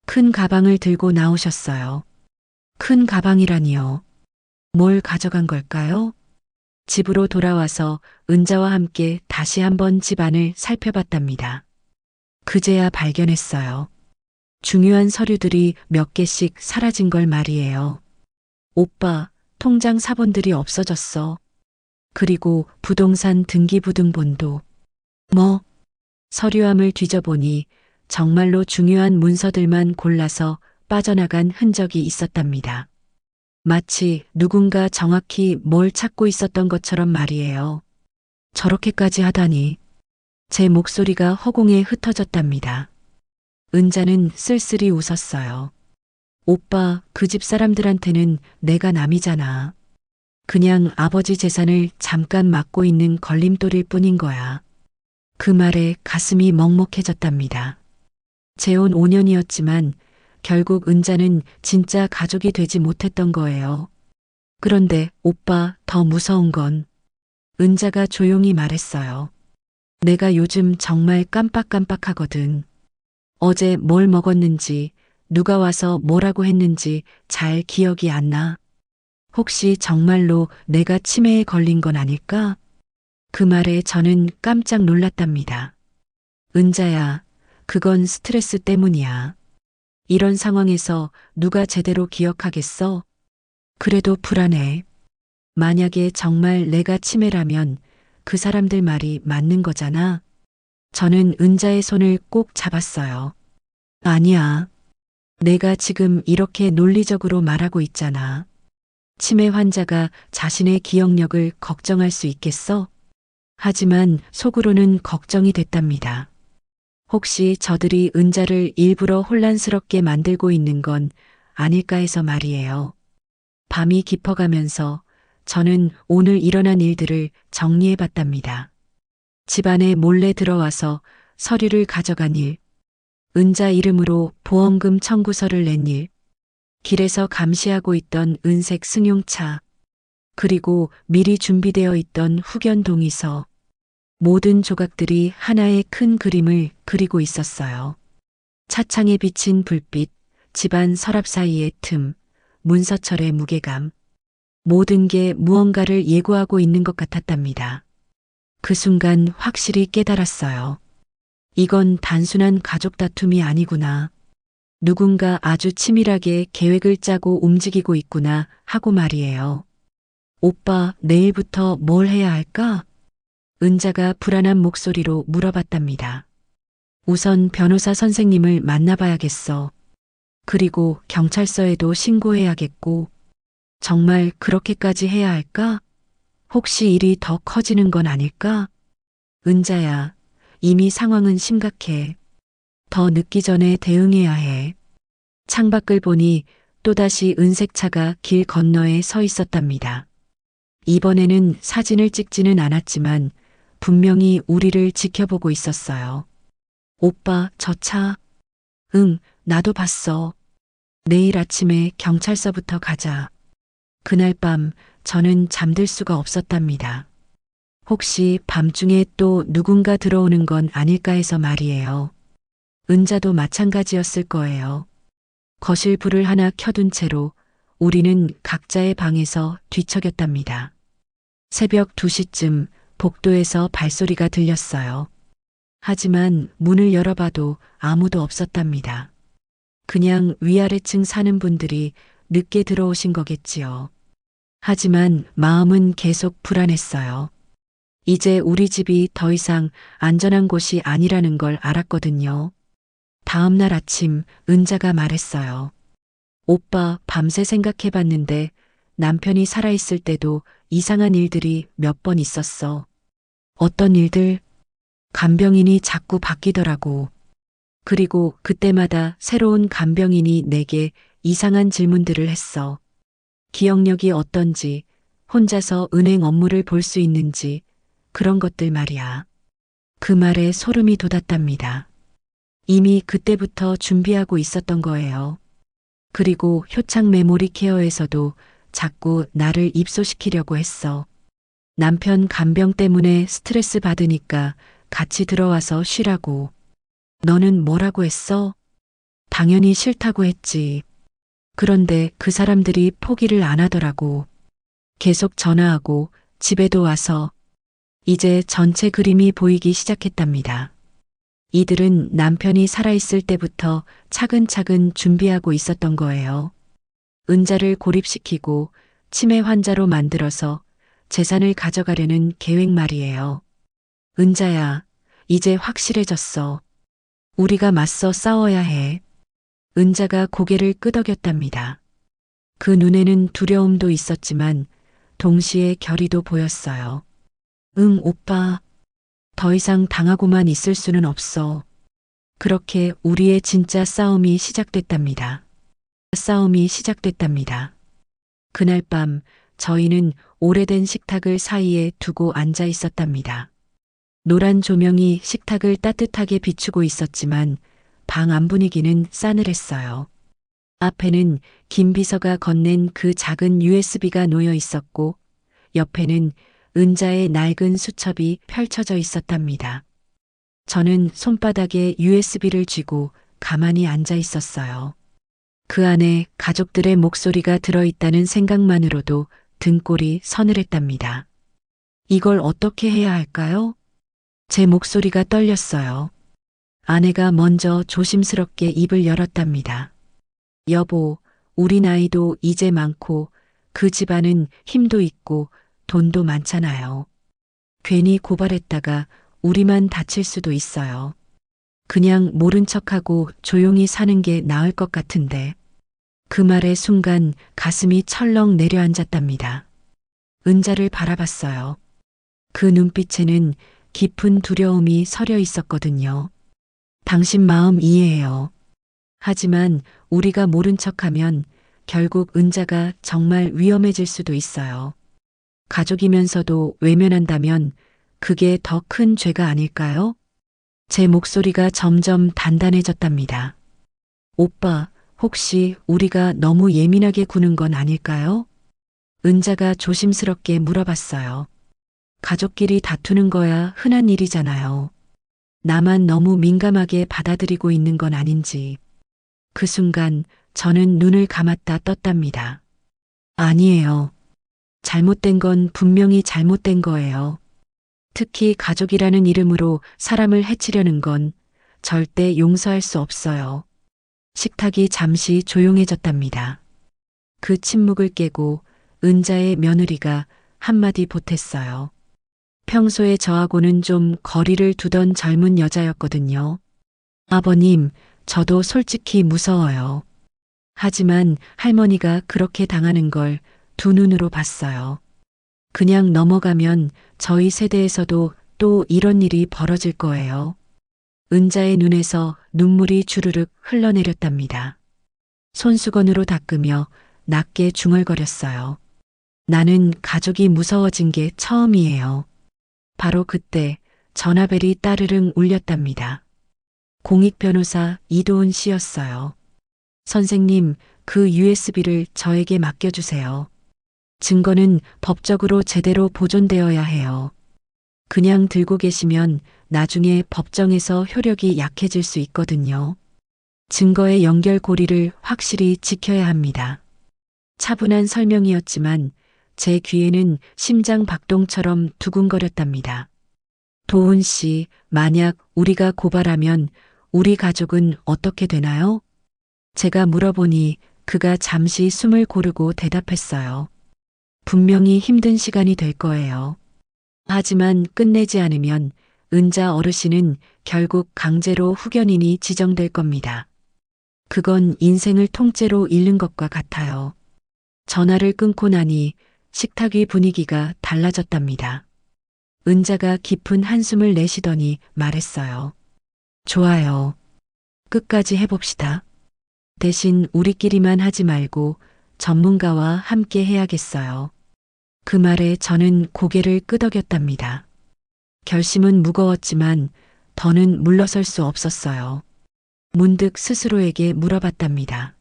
S1: 큰 가방을 들고 나오셨어요. 큰 가방이라니요. 뭘 가져간 걸까요? 집으로 돌아와서 은자와 함께 다시 한번 집안을 살펴봤답니다. 그제야 발견했어요. 중요한 서류들이 몇 개씩 사라진 걸 말이에요. 오빠, 통장 사본들이 없어졌어. 그리고 부동산 등기부등본도. 뭐? 서류함을 뒤져보니 정말로 중요한 문서들만 골라서 빠져나간 흔적이 있었답니다. 마치 누군가 정확히 뭘 찾고 있었던 것처럼 말이에요. 저렇게까지 하다니. 제 목소리가 허공에 흩어졌답니다. 은자는 쓸쓸히 웃었어요. 오빠, 그 집 사람들한테는 내가 남이잖아. 그냥 아버지 재산을 잠깐 맡고 있는 걸림돌일 뿐인 거야. 그 말에 가슴이 먹먹해졌답니다. 재혼 5년이었지만 결국 은자는 진짜 가족이 되지 못했던 거예요. 그런데 오빠, 더 무서운 건 은자가 조용히 말했어요. 내가 요즘 정말 깜빡깜빡하거든. 어제 뭘 먹었는지, 누가 와서 뭐라고 했는지 잘 기억이 안 나. 혹시 정말로 내가 치매에 걸린 건 아닐까? 그 말에 저는 깜짝 놀랐답니다. 은자야, 그건 스트레스 때문이야. 이런 상황에서 누가 제대로 기억하겠어? 그래도 불안해. 만약에 정말 내가 치매라면 그 사람들 말이 맞는 거잖아. 저는 은자의 손을 꼭 잡았어요. 아니야. 내가 지금 이렇게 논리적으로 말하고 있잖아. 치매 환자가 자신의 기억력을 걱정할 수 있겠어? 하지만 속으로는 걱정이 됐답니다. 혹시 저들이 은자를 일부러 혼란스럽게 만들고 있는 건 아닐까 해서 말이에요. 밤이 깊어가면서 저는 오늘 일어난 일들을 정리해 봤답니다. 집안에 몰래 들어와서 서류를 가져간 일, 은자 이름으로 보험금 청구서를 낸 일, 길에서 감시하고 있던 은색 승용차, 그리고 미리 준비되어 있던 후견 동의서, 모든 조각들이 하나의 큰 그림을 그리고 있었어요. 차창에 비친 불빛, 집안 서랍 사이의 틈, 문서철의 무게감, 모든 게 무언가를 예고하고 있는 것 같았답니다. 그 순간 확실히 깨달았어요. 이건 단순한 가족 다툼이 아니구나. 누군가 아주 치밀하게 계획을 짜고 움직이고 있구나 하고 말이에요. 오빠, 내일부터 뭘 해야 할까? 은자가 불안한 목소리로 물어봤답니다. 우선 변호사 선생님을 만나봐야겠어. 그리고 경찰서에도 신고해야겠고. 정말 그렇게까지 해야 할까? 혹시 일이 더 커지는 건 아닐까? 은자야, 이미 상황은 심각해. 더 늦기 전에 대응해야 해. 창밖을 보니 또다시 은색 차가 길 건너에 서 있었답니다. 이번에는 사진을 찍지는 않았지만 분명히 우리를 지켜보고 있었어요. 오빠, 저 차. 응, 나도 봤어. 내일 아침에 경찰서부터 가자. 그날 밤 저는 잠들 수가 없었답니다. 혹시 밤중에 또 누군가 들어오는 건 아닐까 해서 말이에요. 은자도 마찬가지였을 거예요. 거실 불을 하나 켜둔 채로 우리는 각자의 방에서 뒤척였답니다. 새벽 2시쯤 복도에서 발소리가 들렸어요. 하지만 문을 열어봐도 아무도 없었답니다. 그냥 위아래층 사는 분들이 늦게 들어오신 거겠지요. 하지만 마음은 계속 불안했어요. 이제 우리 집이 더 이상 안전한 곳이 아니라는 걸 알았거든요. 다음 날 아침 은자가 말했어요. 오빠, 밤새 생각해봤는데 남편이 살아있을 때도 이상한 일들이 몇 번 있었어. 어떤 일들? 간병인이 자꾸 바뀌더라고. 그리고 그때마다 새로운 간병인이 내게 이상한 질문들을 했어. 기억력이 어떤지, 혼자서 은행 업무를 볼 수 있는지, 그런 것들 말이야. 그 말에 소름이 돋았답니다. 이미 그때부터 준비하고 있었던 거예요. 그리고 효창 메모리 케어에서도 자꾸 나를 입소시키려고 했어. 남편 간병 때문에 스트레스 받으니까 같이 들어와서 쉬라고. 너는 뭐라고 했어? 당연히 싫다고 했지. 그런데 그 사람들이 포기를 안 하더라고. 계속 전화하고 집에도 와서 이제 전체 그림이 보이기 시작했답니다. 이들은 남편이 살아있을 때부터 차근차근 준비하고 있었던 거예요. 은자를 고립시키고 치매 환자로 만들어서 재산을 가져가려는 계획 말이에요. 은자야, 이제 확실해졌어. 우리가 맞서 싸워야 해. 은자가 고개를 끄덕였답니다. 그 눈에는 두려움도 있었지만 동시에 결의도 보였어요. 응, 오빠. 더 이상 당하고만 있을 수는 없어. 그렇게 우리의 진짜 싸움이 시작됐답니다. 싸움이 시작됐답니다. 그날 밤 저희는 오래된 식탁을 사이에 두고 앉아 있었답니다. 노란 조명이 식탁을 따뜻하게 비추고 있었지만 방 안 분위기는 싸늘했어요. 앞에는 김 비서가 건넨 그 작은 USB가 놓여 있었고 옆에는 은자의 낡은 수첩이 펼쳐져 있었답니다. 저는 손바닥에 USB를 쥐고 가만히 앉아 있었어요. 그 안에 가족들의 목소리가 들어있다는 생각만으로도 등골이 서늘했답니다. 이걸 어떻게 해야 할까요? 제 목소리가 떨렸어요. 아내가 먼저 조심스럽게 입을 열었답니다. 여보, 우리 나이도 이제 많고 그 집안은 힘도 있고 돈도 많잖아요. 괜히 고발했다가 우리만 다칠 수도 있어요. 그냥 모른 척하고 조용히 사는 게 나을 것 같은데. 그 말의 순간 가슴이 철렁 내려앉았답니다. 은자를 바라봤어요. 그 눈빛에는 깊은 두려움이 서려 있었거든요. 당신 마음 이해해요. 하지만 우리가 모른 척하면 결국 은자가 정말 위험해질 수도 있어요. 가족이면서도 외면한다면 그게 더 큰 죄가 아닐까요? 제 목소리가 점점 단단해졌답니다. 오빠, 혹시 우리가 너무 예민하게 구는 건 아닐까요? 은자가 조심스럽게 물어봤어요. 가족끼리 다투는 거야 흔한 일이잖아요. 나만 너무 민감하게 받아들이고 있는 건 아닌지. 그 순간 저는 눈을 감았다 떴답니다. 아니에요. 잘못된 건 분명히 잘못된 거예요. 특히 가족이라는 이름으로 사람을 해치려는 건 절대 용서할 수 없어요. 식탁이 잠시 조용해졌답니다. 그 침묵을 깨고 은자의 며느리가 한마디 보탰어요. 평소에 저하고는 좀 거리를 두던 젊은 여자였거든요. 아버님, 저도 솔직히 무서워요. 하지만 할머니가 그렇게 당하는 걸 두 눈으로 봤어요. 그냥 넘어가면 저희 세대에서도 또 이런 일이 벌어질 거예요. 은자의 눈에서 눈물이 주르륵 흘러내렸답니다. 손수건으로 닦으며 낮게 중얼거렸어요. 나는 가족이 무서워진 게 처음이에요. 바로 그때 전화벨이 따르릉 울렸답니다. 공익변호사 이도은 씨였어요. 선생님, 그 USB를 저에게 맡겨주세요. 증거는 법적으로 제대로 보존되어야 해요. 그냥 들고 계시면 나중에 법정에서 효력이 약해질 수 있거든요. 증거의 연결고리를 확실히 지켜야 합니다. 차분한 설명이었지만 제 귀에는 심장 박동처럼 두근거렸답니다. 도훈 씨, 만약 우리가 고발하면 우리 가족은 어떻게 되나요? 제가 물어보니 그가 잠시 숨을 고르고 대답했어요. 분명히 힘든 시간이 될 거예요. 하지만 끝내지 않으면 은자 어르신은 결국 강제로 후견인이 지정될 겁니다. 그건 인생을 통째로 잃는 것과 같아요. 전화를 끊고 나니 식탁 위 분위기가 달라졌답니다. 은자가 깊은 한숨을 내쉬더니 말했어요. 좋아요. 끝까지 해봅시다. 대신 우리끼리만 하지 말고 전문가와 함께 해야겠어요. 그 말에 저는 고개를 끄덕였답니다. 결심은 무거웠지만 더는 물러설 수 없었어요. 문득 스스로에게 물어봤답니다.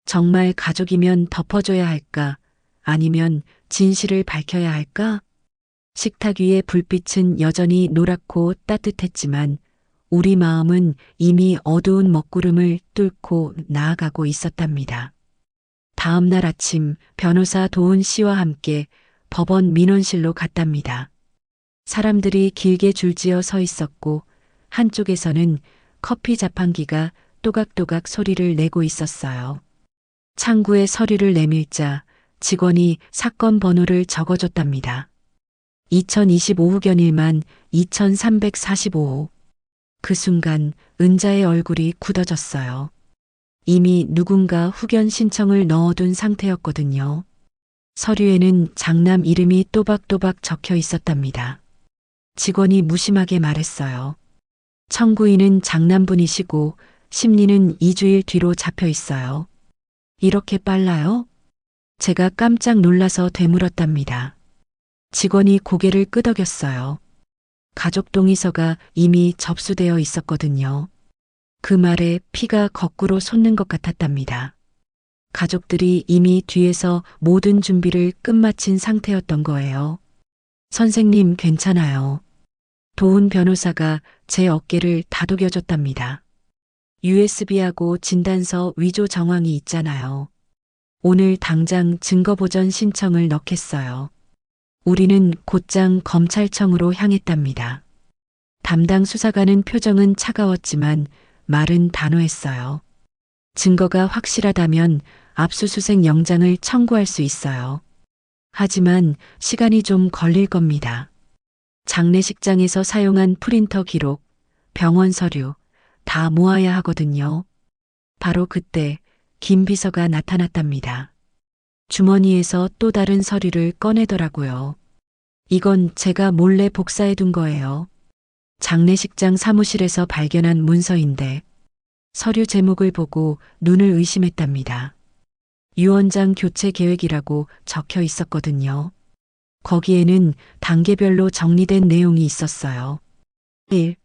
S1: 정말 가족이면 덮어줘야 할까? 아니면 진실을 밝혀야 할까? 식탁 위의 불빛은 여전히 노랗고 따뜻했지만 우리 마음은 이미 어두운 먹구름을 뚫고 나아가고 있었답니다. 다음 날 아침 변호사 도훈 씨와 함께 법원 민원실로 갔답니다. 사람들이 길게 줄지어 서 있었고 한쪽에서는 커피 자판기가 또각또각 소리를 내고 있었어요. 창구에 서류를 내밀자 직원이 사건 번호를 적어줬답니다. 2025 후견일만 2345호. 그 순간 은자의 얼굴이 굳어졌어요. 이미 누군가 후견 신청을 넣어둔 상태였거든요. 서류에는 장남 이름이 또박또박 적혀 있었답니다. 직원이 무심하게 말했어요. 청구인은 장남분이시고 심리는 2주일 뒤로 잡혀 있어요. 이렇게 빨라요? 제가 깜짝 놀라서 되물었답니다. 직원이 고개를 끄덕였어요. 가족 동의서가 이미 접수되어 있었거든요. 그 말에 피가 거꾸로 솟는 것 같았답니다. 가족들이 이미 뒤에서 모든 준비를 끝마친 상태였던 거예요. 선생님 괜찮아요. 도훈 변호사가 제 어깨를 다독여줬답니다. USB하고 진단서 위조 정황이 있잖아요. 오늘 당장 증거보전 신청을 넣겠어요. 우리는 곧장 검찰청으로 향했답니다. 담당 수사관은 표정은 차가웠지만 말은 단호했어요. 증거가 확실하다면 압수수색 영장을 청구할 수 있어요. 하지만 시간이 좀 걸릴 겁니다. 장례식장에서 사용한 프린터 기록, 병원 서류 다 모아야 하거든요. 바로 그때 김 비서가 나타났답니다. 주머니에서 또 다른 서류를 꺼내더라고요. 이건 제가 몰래 복사해 둔 거예요. 장례식장 사무실에서 발견한 문서인데 서류 제목을 보고 눈을 의심했답니다. 유언장 교체 계획이라고 적혀 있었거든요. 거기에는 단계별로 정리된 내용이 있었어요. 1.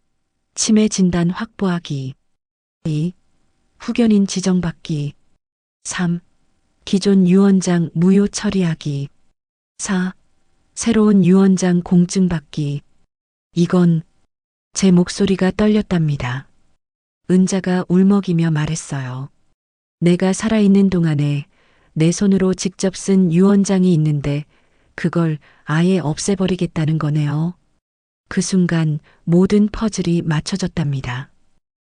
S1: 치매 진단 확보하기. 2. 후견인 지정받기. 3. 기존 유언장 무효 처리하기. 4. 새로운 유언장 공증받기. 이건 제 목소리가 떨렸답니다. 은자가 울먹이며 말했어요. 내가 살아있는 동안에 내 손으로 직접 쓴 유언장이 있는데 그걸 아예 없애버리겠다는 거네요. 그 순간 모든 퍼즐이 맞춰졌답니다.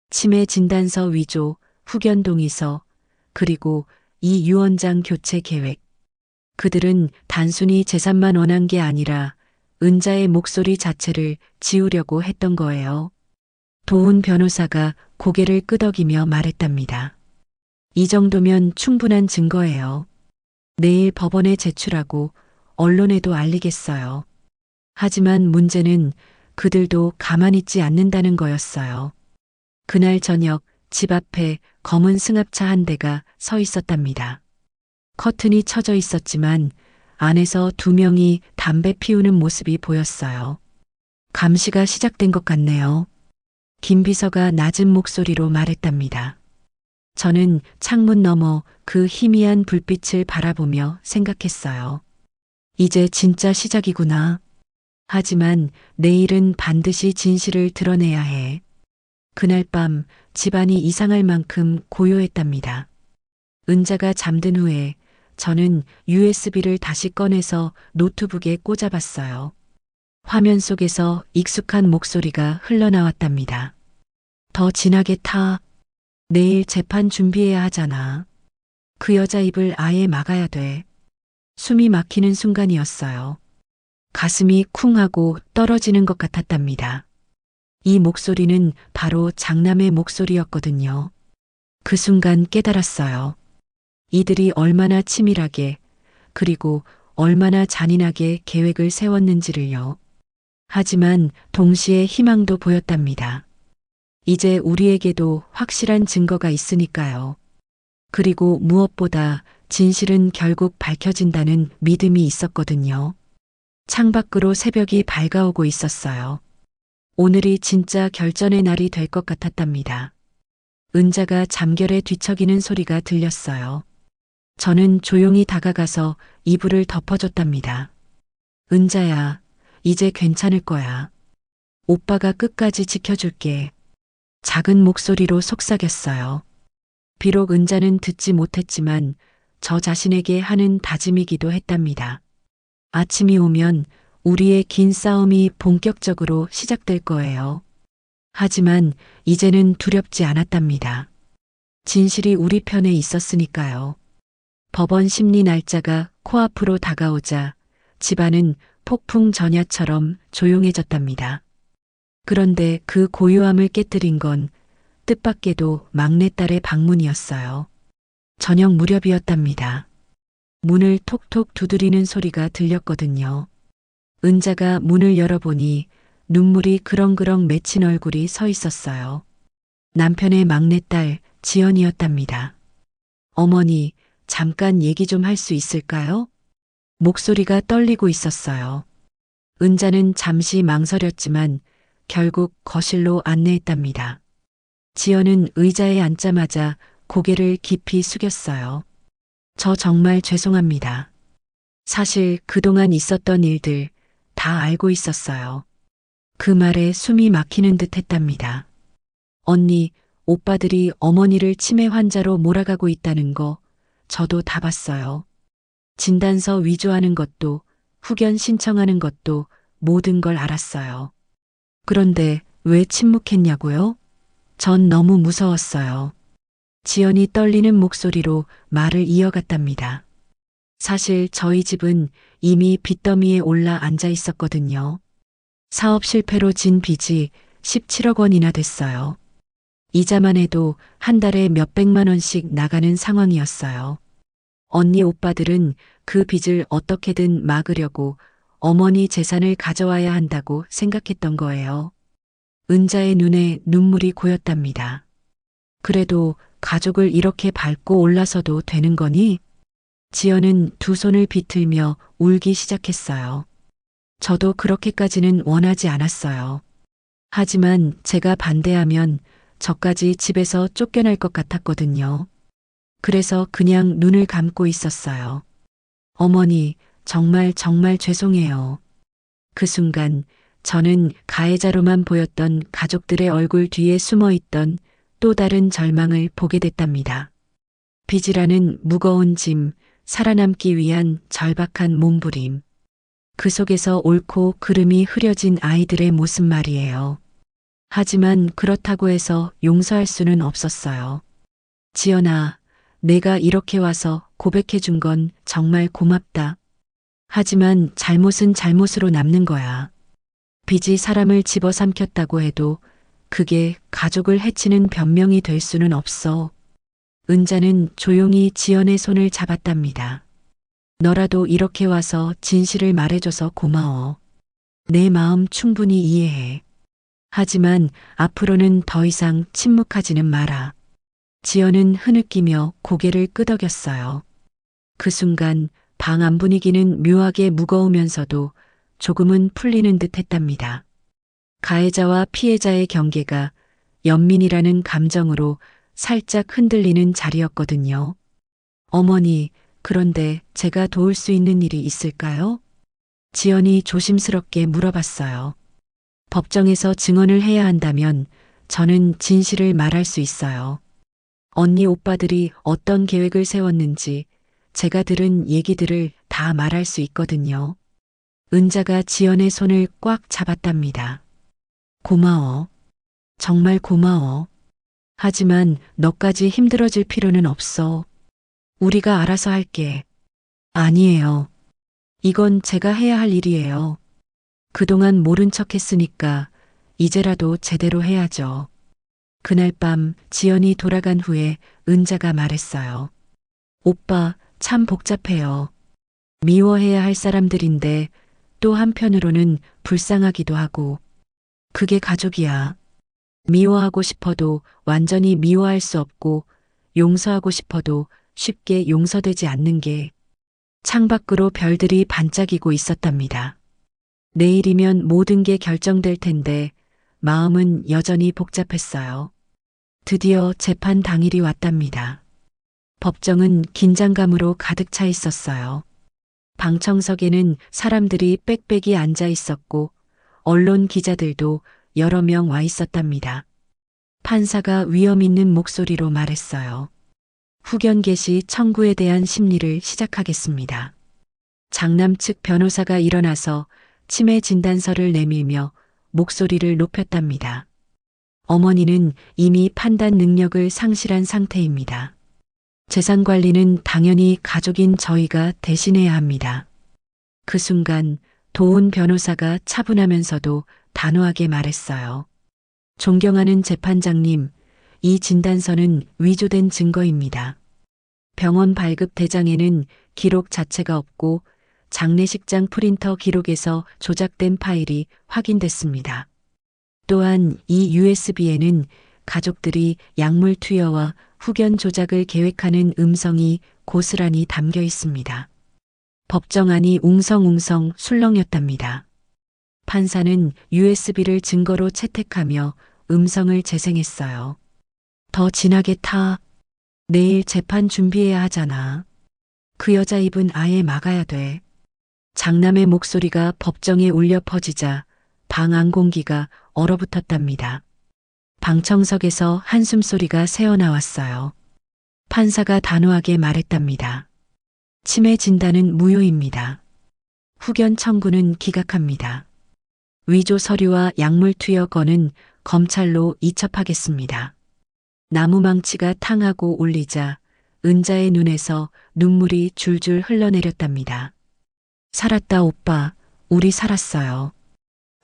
S1: 치매 진단서 위조, 후견 동의서, 그리고 이 유언장 교체 계획. 그들은 단순히 재산만 원한 게 아니라 은자의 목소리 자체를 지우려고 했던 거예요. 도훈 변호사가 고개를 끄덕이며 말했답니다. 이 정도면 충분한 증거예요. 내일 법원에 제출하고 언론에도 알리겠어요. 하지만 문제는 그들도 가만히 있지 않는다는 거였어요. 그날 저녁 집 앞에 검은 승합차 한 대가 서 있었답니다. 커튼이 쳐져 있었지만 안에서 2명이 담배 피우는 모습이 보였어요. 감시가 시작된 것 같네요. 김 비서가 낮은 목소리로 말했답니다. 저는 창문 너머 그 희미한 불빛을 바라보며 생각했어요. 이제 진짜 시작이구나. 하지만 내일은 반드시 진실을 드러내야 해. 그날 밤 집안이 이상할 만큼 고요했답니다. 은자가 잠든 후에 저는 USB를 다시 꺼내서 노트북에 꽂아봤어요. 화면 속에서 익숙한 목소리가 흘러나왔답니다. 더 진하게 타. 내일 재판 준비해야 하잖아. 그 여자 입을 아예 막아야 돼. 숨이 막히는 순간이었어요. 가슴이 쿵 하고 떨어지는 것 같았답니다. 이 목소리는 바로 장남의 목소리였거든요. 그 순간 깨달았어요. 이들이 얼마나 치밀하게 그리고 얼마나 잔인하게 계획을 세웠는지를요. 하지만 동시에 희망도 보였답니다. 이제 우리에게도 확실한 증거가 있으니까요. 그리고 무엇보다 진실은 결국 밝혀진다는 믿음이 있었거든요. 창밖으로 새벽이 밝아오고 있었어요. 오늘이 진짜 결전의 날이 될 것 같았답니다. 은자가 잠결에 뒤척이는 소리가 들렸어요. 저는 조용히 다가가서 이불을 덮어줬답니다. 은자야, 이제 괜찮을 거야. 오빠가 끝까지 지켜줄게. 작은 목소리로 속삭였어요. 비록 은자는 듣지 못했지만 저 자신에게 하는 다짐이기도 했답니다. 아침이 오면 우리의 긴 싸움이 본격적으로 시작될 거예요. 하지만 이제는 두렵지 않았답니다. 진실이 우리 편에 있었으니까요. 법원 심리 날짜가 코앞으로 다가오자 집안은 폭풍 전야처럼 조용해졌답니다. 그런데 그 고요함을 깨뜨린 건 뜻밖에도 막내딸의 방문이었어요. 저녁 무렵이었답니다. 문을 톡톡 두드리는 소리가 들렸거든요. 은자가 문을 열어보니 눈물이 그렁그렁 맺힌 얼굴이 서 있었어요. 남편의 막내딸 지연이었답니다. 어머니, 잠깐 얘기 좀 할 수 있을까요? 목소리가 떨리고 있었어요. 은자는 잠시 망설였지만 결국 거실로 안내했답니다. 지연은 의자에 앉자마자 고개를 깊이 숙였어요. 저 정말 죄송합니다. 사실 그동안 있었던 일들 다 알고 있었어요. 그 말에 숨이 막히는 듯 했답니다. 언니, 오빠들이 어머니를 치매 환자로 몰아가고 있다는 거 저도 다 봤어요. 진단서 위조하는 것도 후견 신청하는 것도 모든 걸 알았어요. 그런데 왜 침묵했냐고요? 전 너무 무서웠어요. 지연이 떨리는 목소리로 말을 이어갔답니다. 사실 저희 집은 이미 빚더미에 올라 앉아 있었거든요. 사업 실패로 진 빚이 17억 원이나 됐어요. 이자만 해도 한 달에 몇백만 원씩 나가는 상황이었어요. 언니 오빠들은 그 빚을 어떻게든 막으려고 어머니 재산을 가져와야 한다고 생각했던 거예요. 은자의 눈에 눈물이 고였답니다. 그래도 가족을 이렇게 밟고 올라서도 되는 거니? 지연은 두 손을 비틀며 울기 시작했어요. 저도 그렇게까지는 원하지 않았어요. 하지만 제가 반대하면 저까지 집에서 쫓겨날 것 같았거든요. 그래서 그냥 눈을 감고 있었어요. 어머니, 정말 죄송해요. 그 순간 저는 가해자로만 보였던 가족들의 얼굴 뒤에 숨어 있던 또 다른 절망을 보게 됐답니다. 빚이라는 무거운 짐, 살아남기 위한 절박한 몸부림. 그 속에서 옳고 그름이 흐려진 아이들의 모습 말이에요. 하지만 그렇다고 해서 용서할 수는 없었어요. 지연아, 내가 이렇게 와서 고백해 준 건 정말 고맙다. 하지만 잘못은 잘못으로 남는 거야. 빚이 사람을 집어삼켰다고 해도 그게 가족을 해치는 변명이 될 수는 없어. 은자는 조용히 지연의 손을 잡았답니다. 너라도 이렇게 와서 진실을 말해줘서 고마워. 내 마음 충분히 이해해. 하지만 앞으로는 더 이상 침묵하지는 마라. 지연은 흐느끼며 고개를 끄덕였어요. 그 순간 방 안 분위기는 묘하게 무거우면서도 조금은 풀리는 듯 했답니다. 가해자와 피해자의 경계가 연민이라는 감정으로 살짝 흔들리는 자리였거든요. 어머니, 그런데 제가 도울 수 있는 일이 있을까요? 지연이 조심스럽게 물어봤어요. 법정에서 증언을 해야 한다면 저는 진실을 말할 수 있어요. 언니 오빠들이 어떤 계획을 세웠는지 제가 들은 얘기들을 다 말할 수 있거든요. 은자가 지연의 손을 꽉 잡았답니다. 고마워. 정말 고마워. 하지만 너까지 힘들어질 필요는 없어. 우리가 알아서 할게. 아니에요. 이건 제가 해야 할 일이에요. 그동안 모른 척 했으니까 이제라도 제대로 해야죠. 그날 밤 지연이 돌아간 후에 은자가 말했어요. 오빠, 참 복잡해요. 미워해야 할 사람들인데 또 한편으로는 불쌍하기도 하고. 그게 가족이야. 미워하고 싶어도 완전히 미워할 수 없고 용서하고 싶어도 쉽게 용서되지 않는 게 창밖으로 별들이 반짝이고 있었답니다. 내일이면 모든 게 결정될 텐데 마음은 여전히 복잡했어요. 드디어 재판 당일이 왔답니다. 법정은 긴장감으로 가득 차 있었어요. 방청석에는 사람들이 빽빽이 앉아 있었고 언론 기자들도 여러 명 와 있었답니다. 판사가 위험 있는 목소리로 말했어요. 후견 개시 청구에 대한 심리를 시작하겠습니다. 장남 측 변호사가 일어나서 치매 진단서를 내밀며 목소리를 높였답니다. 어머니는 이미 판단 능력을 상실한 상태입니다. 재산 관리는 당연히 가족인 저희가 대신해야 합니다. 그 순간 도훈 변호사가 차분하면서도 단호하게 말했어요. 존경하는 재판장님, 이 진단서는 위조된 증거입니다. 병원 발급 대장에는 기록 자체가 없고 장례식장 프린터 기록에서 조작된 파일이 확인됐습니다. 또한 이 USB에는 가족들이 약물 투여와 후견 조작을 계획하는 음성이 고스란히 담겨 있습니다. 법정안이 웅성웅성 술렁였답니다. 판사는 USB를 증거로 채택하며 음성을 재생했어요. 더 진하게 타. 내일 재판 준비해야 하잖아. 그 여자 입은 아예 막아야 돼. 장남의 목소리가 법정에 울려 퍼지자 방 안 공기가 얼어붙었답니다. 방청석에서 한숨소리가 새어나왔어요. 판사가 단호하게 말했답니다. 치매 진단은 무효입니다. 후견 청구는 기각합니다. 위조 서류와 약물 투여 건은 검찰로 이첩하겠습니다. 나무망치가 탕하고 울리자 은자의 눈에서 눈물이 줄줄 흘러내렸답니다. 살았다 오빠, 우리 살았어요.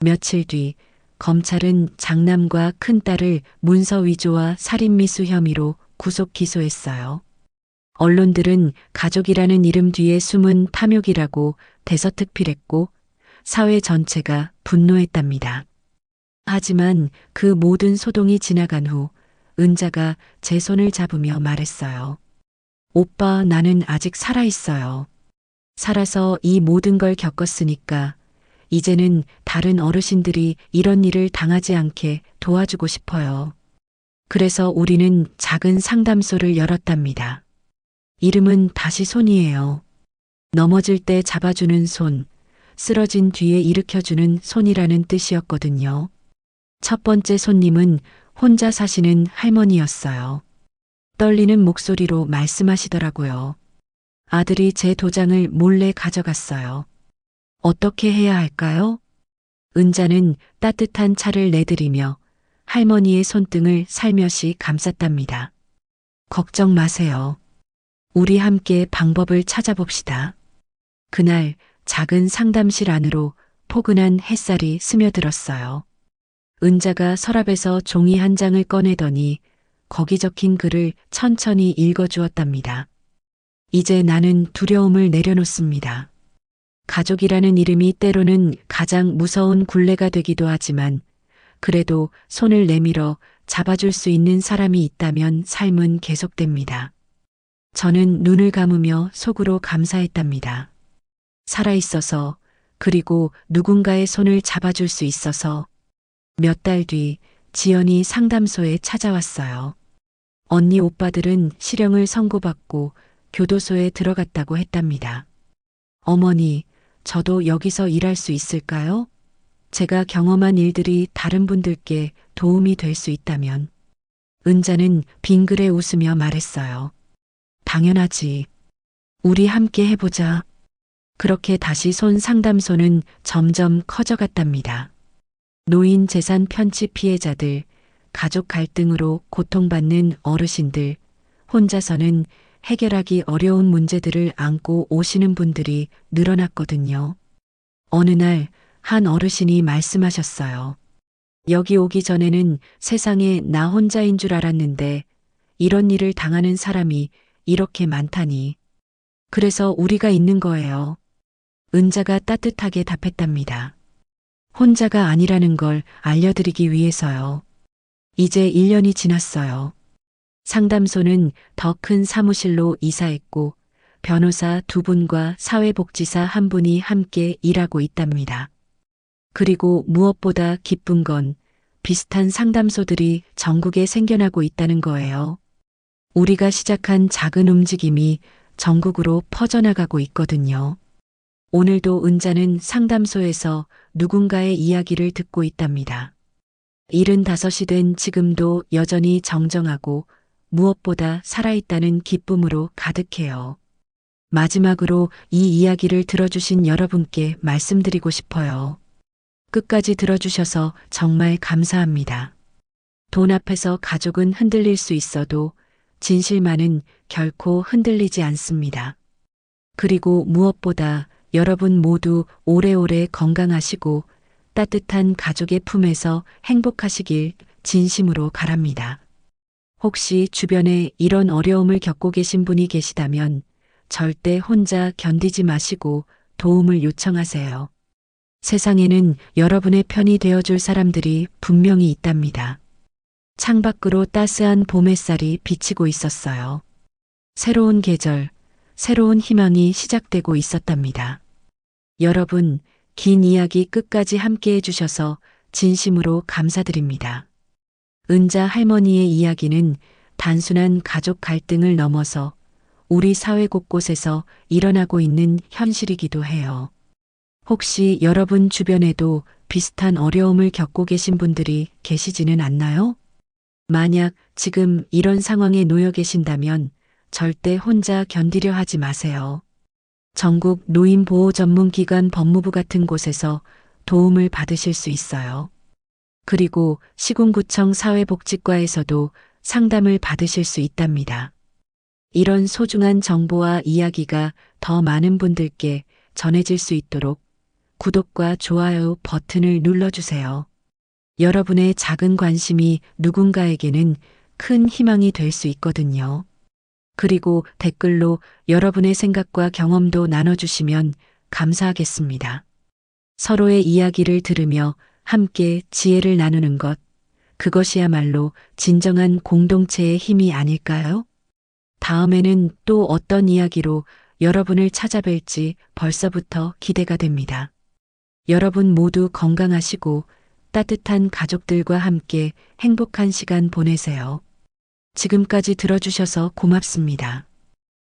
S1: 며칠 뒤 검찰은 장남과 큰딸을 문서 위조와 살인미수 혐의로 구속 기소했어요. 언론들은 가족이라는 이름 뒤에 숨은 탐욕이라고 대서특필했고 사회 전체가 분노했답니다. 하지만 그 모든 소동이 지나간 후 은자가 제 손을 잡으며 말했어요. 오빠, 나는 아직 살아있어요. 살아서 이 모든 걸 겪었으니까 이제는 다른 어르신들이 이런 일을 당하지 않게 도와주고 싶어요. 그래서 우리는 작은 상담소를 열었답니다. 이름은 다시 손이에요. 넘어질 때 잡아주는 손, 쓰러진 뒤에 일으켜주는 손이라는 뜻이었거든요. 첫 번째 손님은 혼자 사시는 할머니였어요. 떨리는 목소리로 말씀하시더라고요. 아들이 제 도장을 몰래 가져갔어요. 어떻게 해야 할까요? 은자는 따뜻한 차를 내드리며 할머니의 손등을 살며시 감쌌답니다. 걱정 마세요. 우리 함께 방법을 찾아봅시다. 그날 작은 상담실 안으로 포근한 햇살이 스며들었어요. 은자가 서랍에서 종이 한 장을 꺼내더니 거기 적힌 글을 천천히 읽어주었답니다. 이제 나는 두려움을 내려놓습니다. 가족이라는 이름이 때로는 가장 무서운 굴레가 되기도 하지만 그래도 손을 내밀어 잡아줄 수 있는 사람이 있다면 삶은 계속됩니다. 저는 눈을 감으며 속으로 감사했답니다. 살아있어서, 그리고 누군가의 손을 잡아줄 수 있어서. 몇 달 뒤 지연이 상담소에 찾아왔어요. 언니 오빠들은 실형을 선고받고 교도소에 들어갔다고 했답니다. 어머니, 저도 여기서 일할 수 있을까요? 제가 경험한 일들이 다른 분들께 도움이 될 수 있다면. 은자는 빙그레 웃으며 말했어요. 당연하지. 우리 함께 해보자. 그렇게 다시 손 상담소는 점점 커져갔답니다. 노인 재산 편취 피해자들, 가족 갈등으로 고통받는 어르신들, 혼자서는 해결하기 어려운 문제들을 안고 오시는 분들이 늘어났거든요. 어느 날 한 어르신이 말씀하셨어요. 여기 오기 전에는 세상에 나 혼자인 줄 알았는데 이런 일을 당하는 사람이 이렇게 많다니. 그래서 우리가 있는 거예요. 은자가 따뜻하게 답했답니다. 혼자가 아니라는 걸 알려드리기 위해서요. 이제 1년이 지났어요. 상담소는 더 큰 사무실로 이사했고 변호사 2분과 사회복지사 1분이 함께 일하고 있답니다. 그리고 무엇보다 기쁜 건 비슷한 상담소들이 전국에 생겨나고 있다는 거예요. 우리가 시작한 작은 움직임이 전국으로 퍼져나가고 있거든요. 오늘도 은자는 상담소에서 누군가의 이야기를 듣고 있답니다. 75이 된 지금도 여전히 정정하고 무엇보다 살아있다는 기쁨으로 가득해요. 마지막으로 이 이야기를 들어주신 여러분께 말씀드리고 싶어요. 끝까지 들어주셔서 정말 감사합니다. 돈 앞에서 가족은 흔들릴 수 있어도 진실만은 결코 흔들리지 않습니다. 그리고 무엇보다 여러분 모두 오래오래 건강하시고 따뜻한 가족의 품에서 행복하시길 진심으로 바랍니다. 혹시 주변에 이런 어려움을 겪고 계신 분이 계시다면 절대 혼자 견디지 마시고 도움을 요청하세요. 세상에는 여러분의 편이 되어줄 사람들이 분명히 있답니다. 창밖으로 따스한 봄 햇살이 비치고 있었어요. 새로운 계절, 새로운 희망이 시작되고 있었답니다. 여러분, 긴 이야기 끝까지 함께 해주셔서 진심으로 감사드립니다. 은자 할머니의 이야기는 단순한 가족 갈등을 넘어서 우리 사회 곳곳에서 일어나고 있는 현실이기도 해요. 혹시 여러분 주변에도 비슷한 어려움을 겪고 계신 분들이 계시지는 않나요? 만약 지금 이런 상황에 놓여 계신다면 절대 혼자 견디려 하지 마세요. 전국 노인보호전문기관 법무부 같은 곳에서 도움을 받으실 수 있어요. 그리고 시군구청 사회복지과에서도 상담을 받으실 수 있답니다. 이런 소중한 정보와 이야기가 더 많은 분들께 전해질 수 있도록 구독과 좋아요 버튼을 눌러주세요. 여러분의 작은 관심이 누군가에게는 큰 희망이 될 수 있거든요. 그리고 댓글로 여러분의 생각과 경험도 나눠주시면 감사하겠습니다. 서로의 이야기를 들으며 함께 지혜를 나누는 것, 그것이야말로 진정한 공동체의 힘이 아닐까요? 다음에는 또 어떤 이야기로 여러분을 찾아뵐지 벌써부터 기대가 됩니다. 여러분 모두 건강하시고 따뜻한 가족들과 함께 행복한 시간 보내세요. 지금까지 들어주셔서 고맙습니다.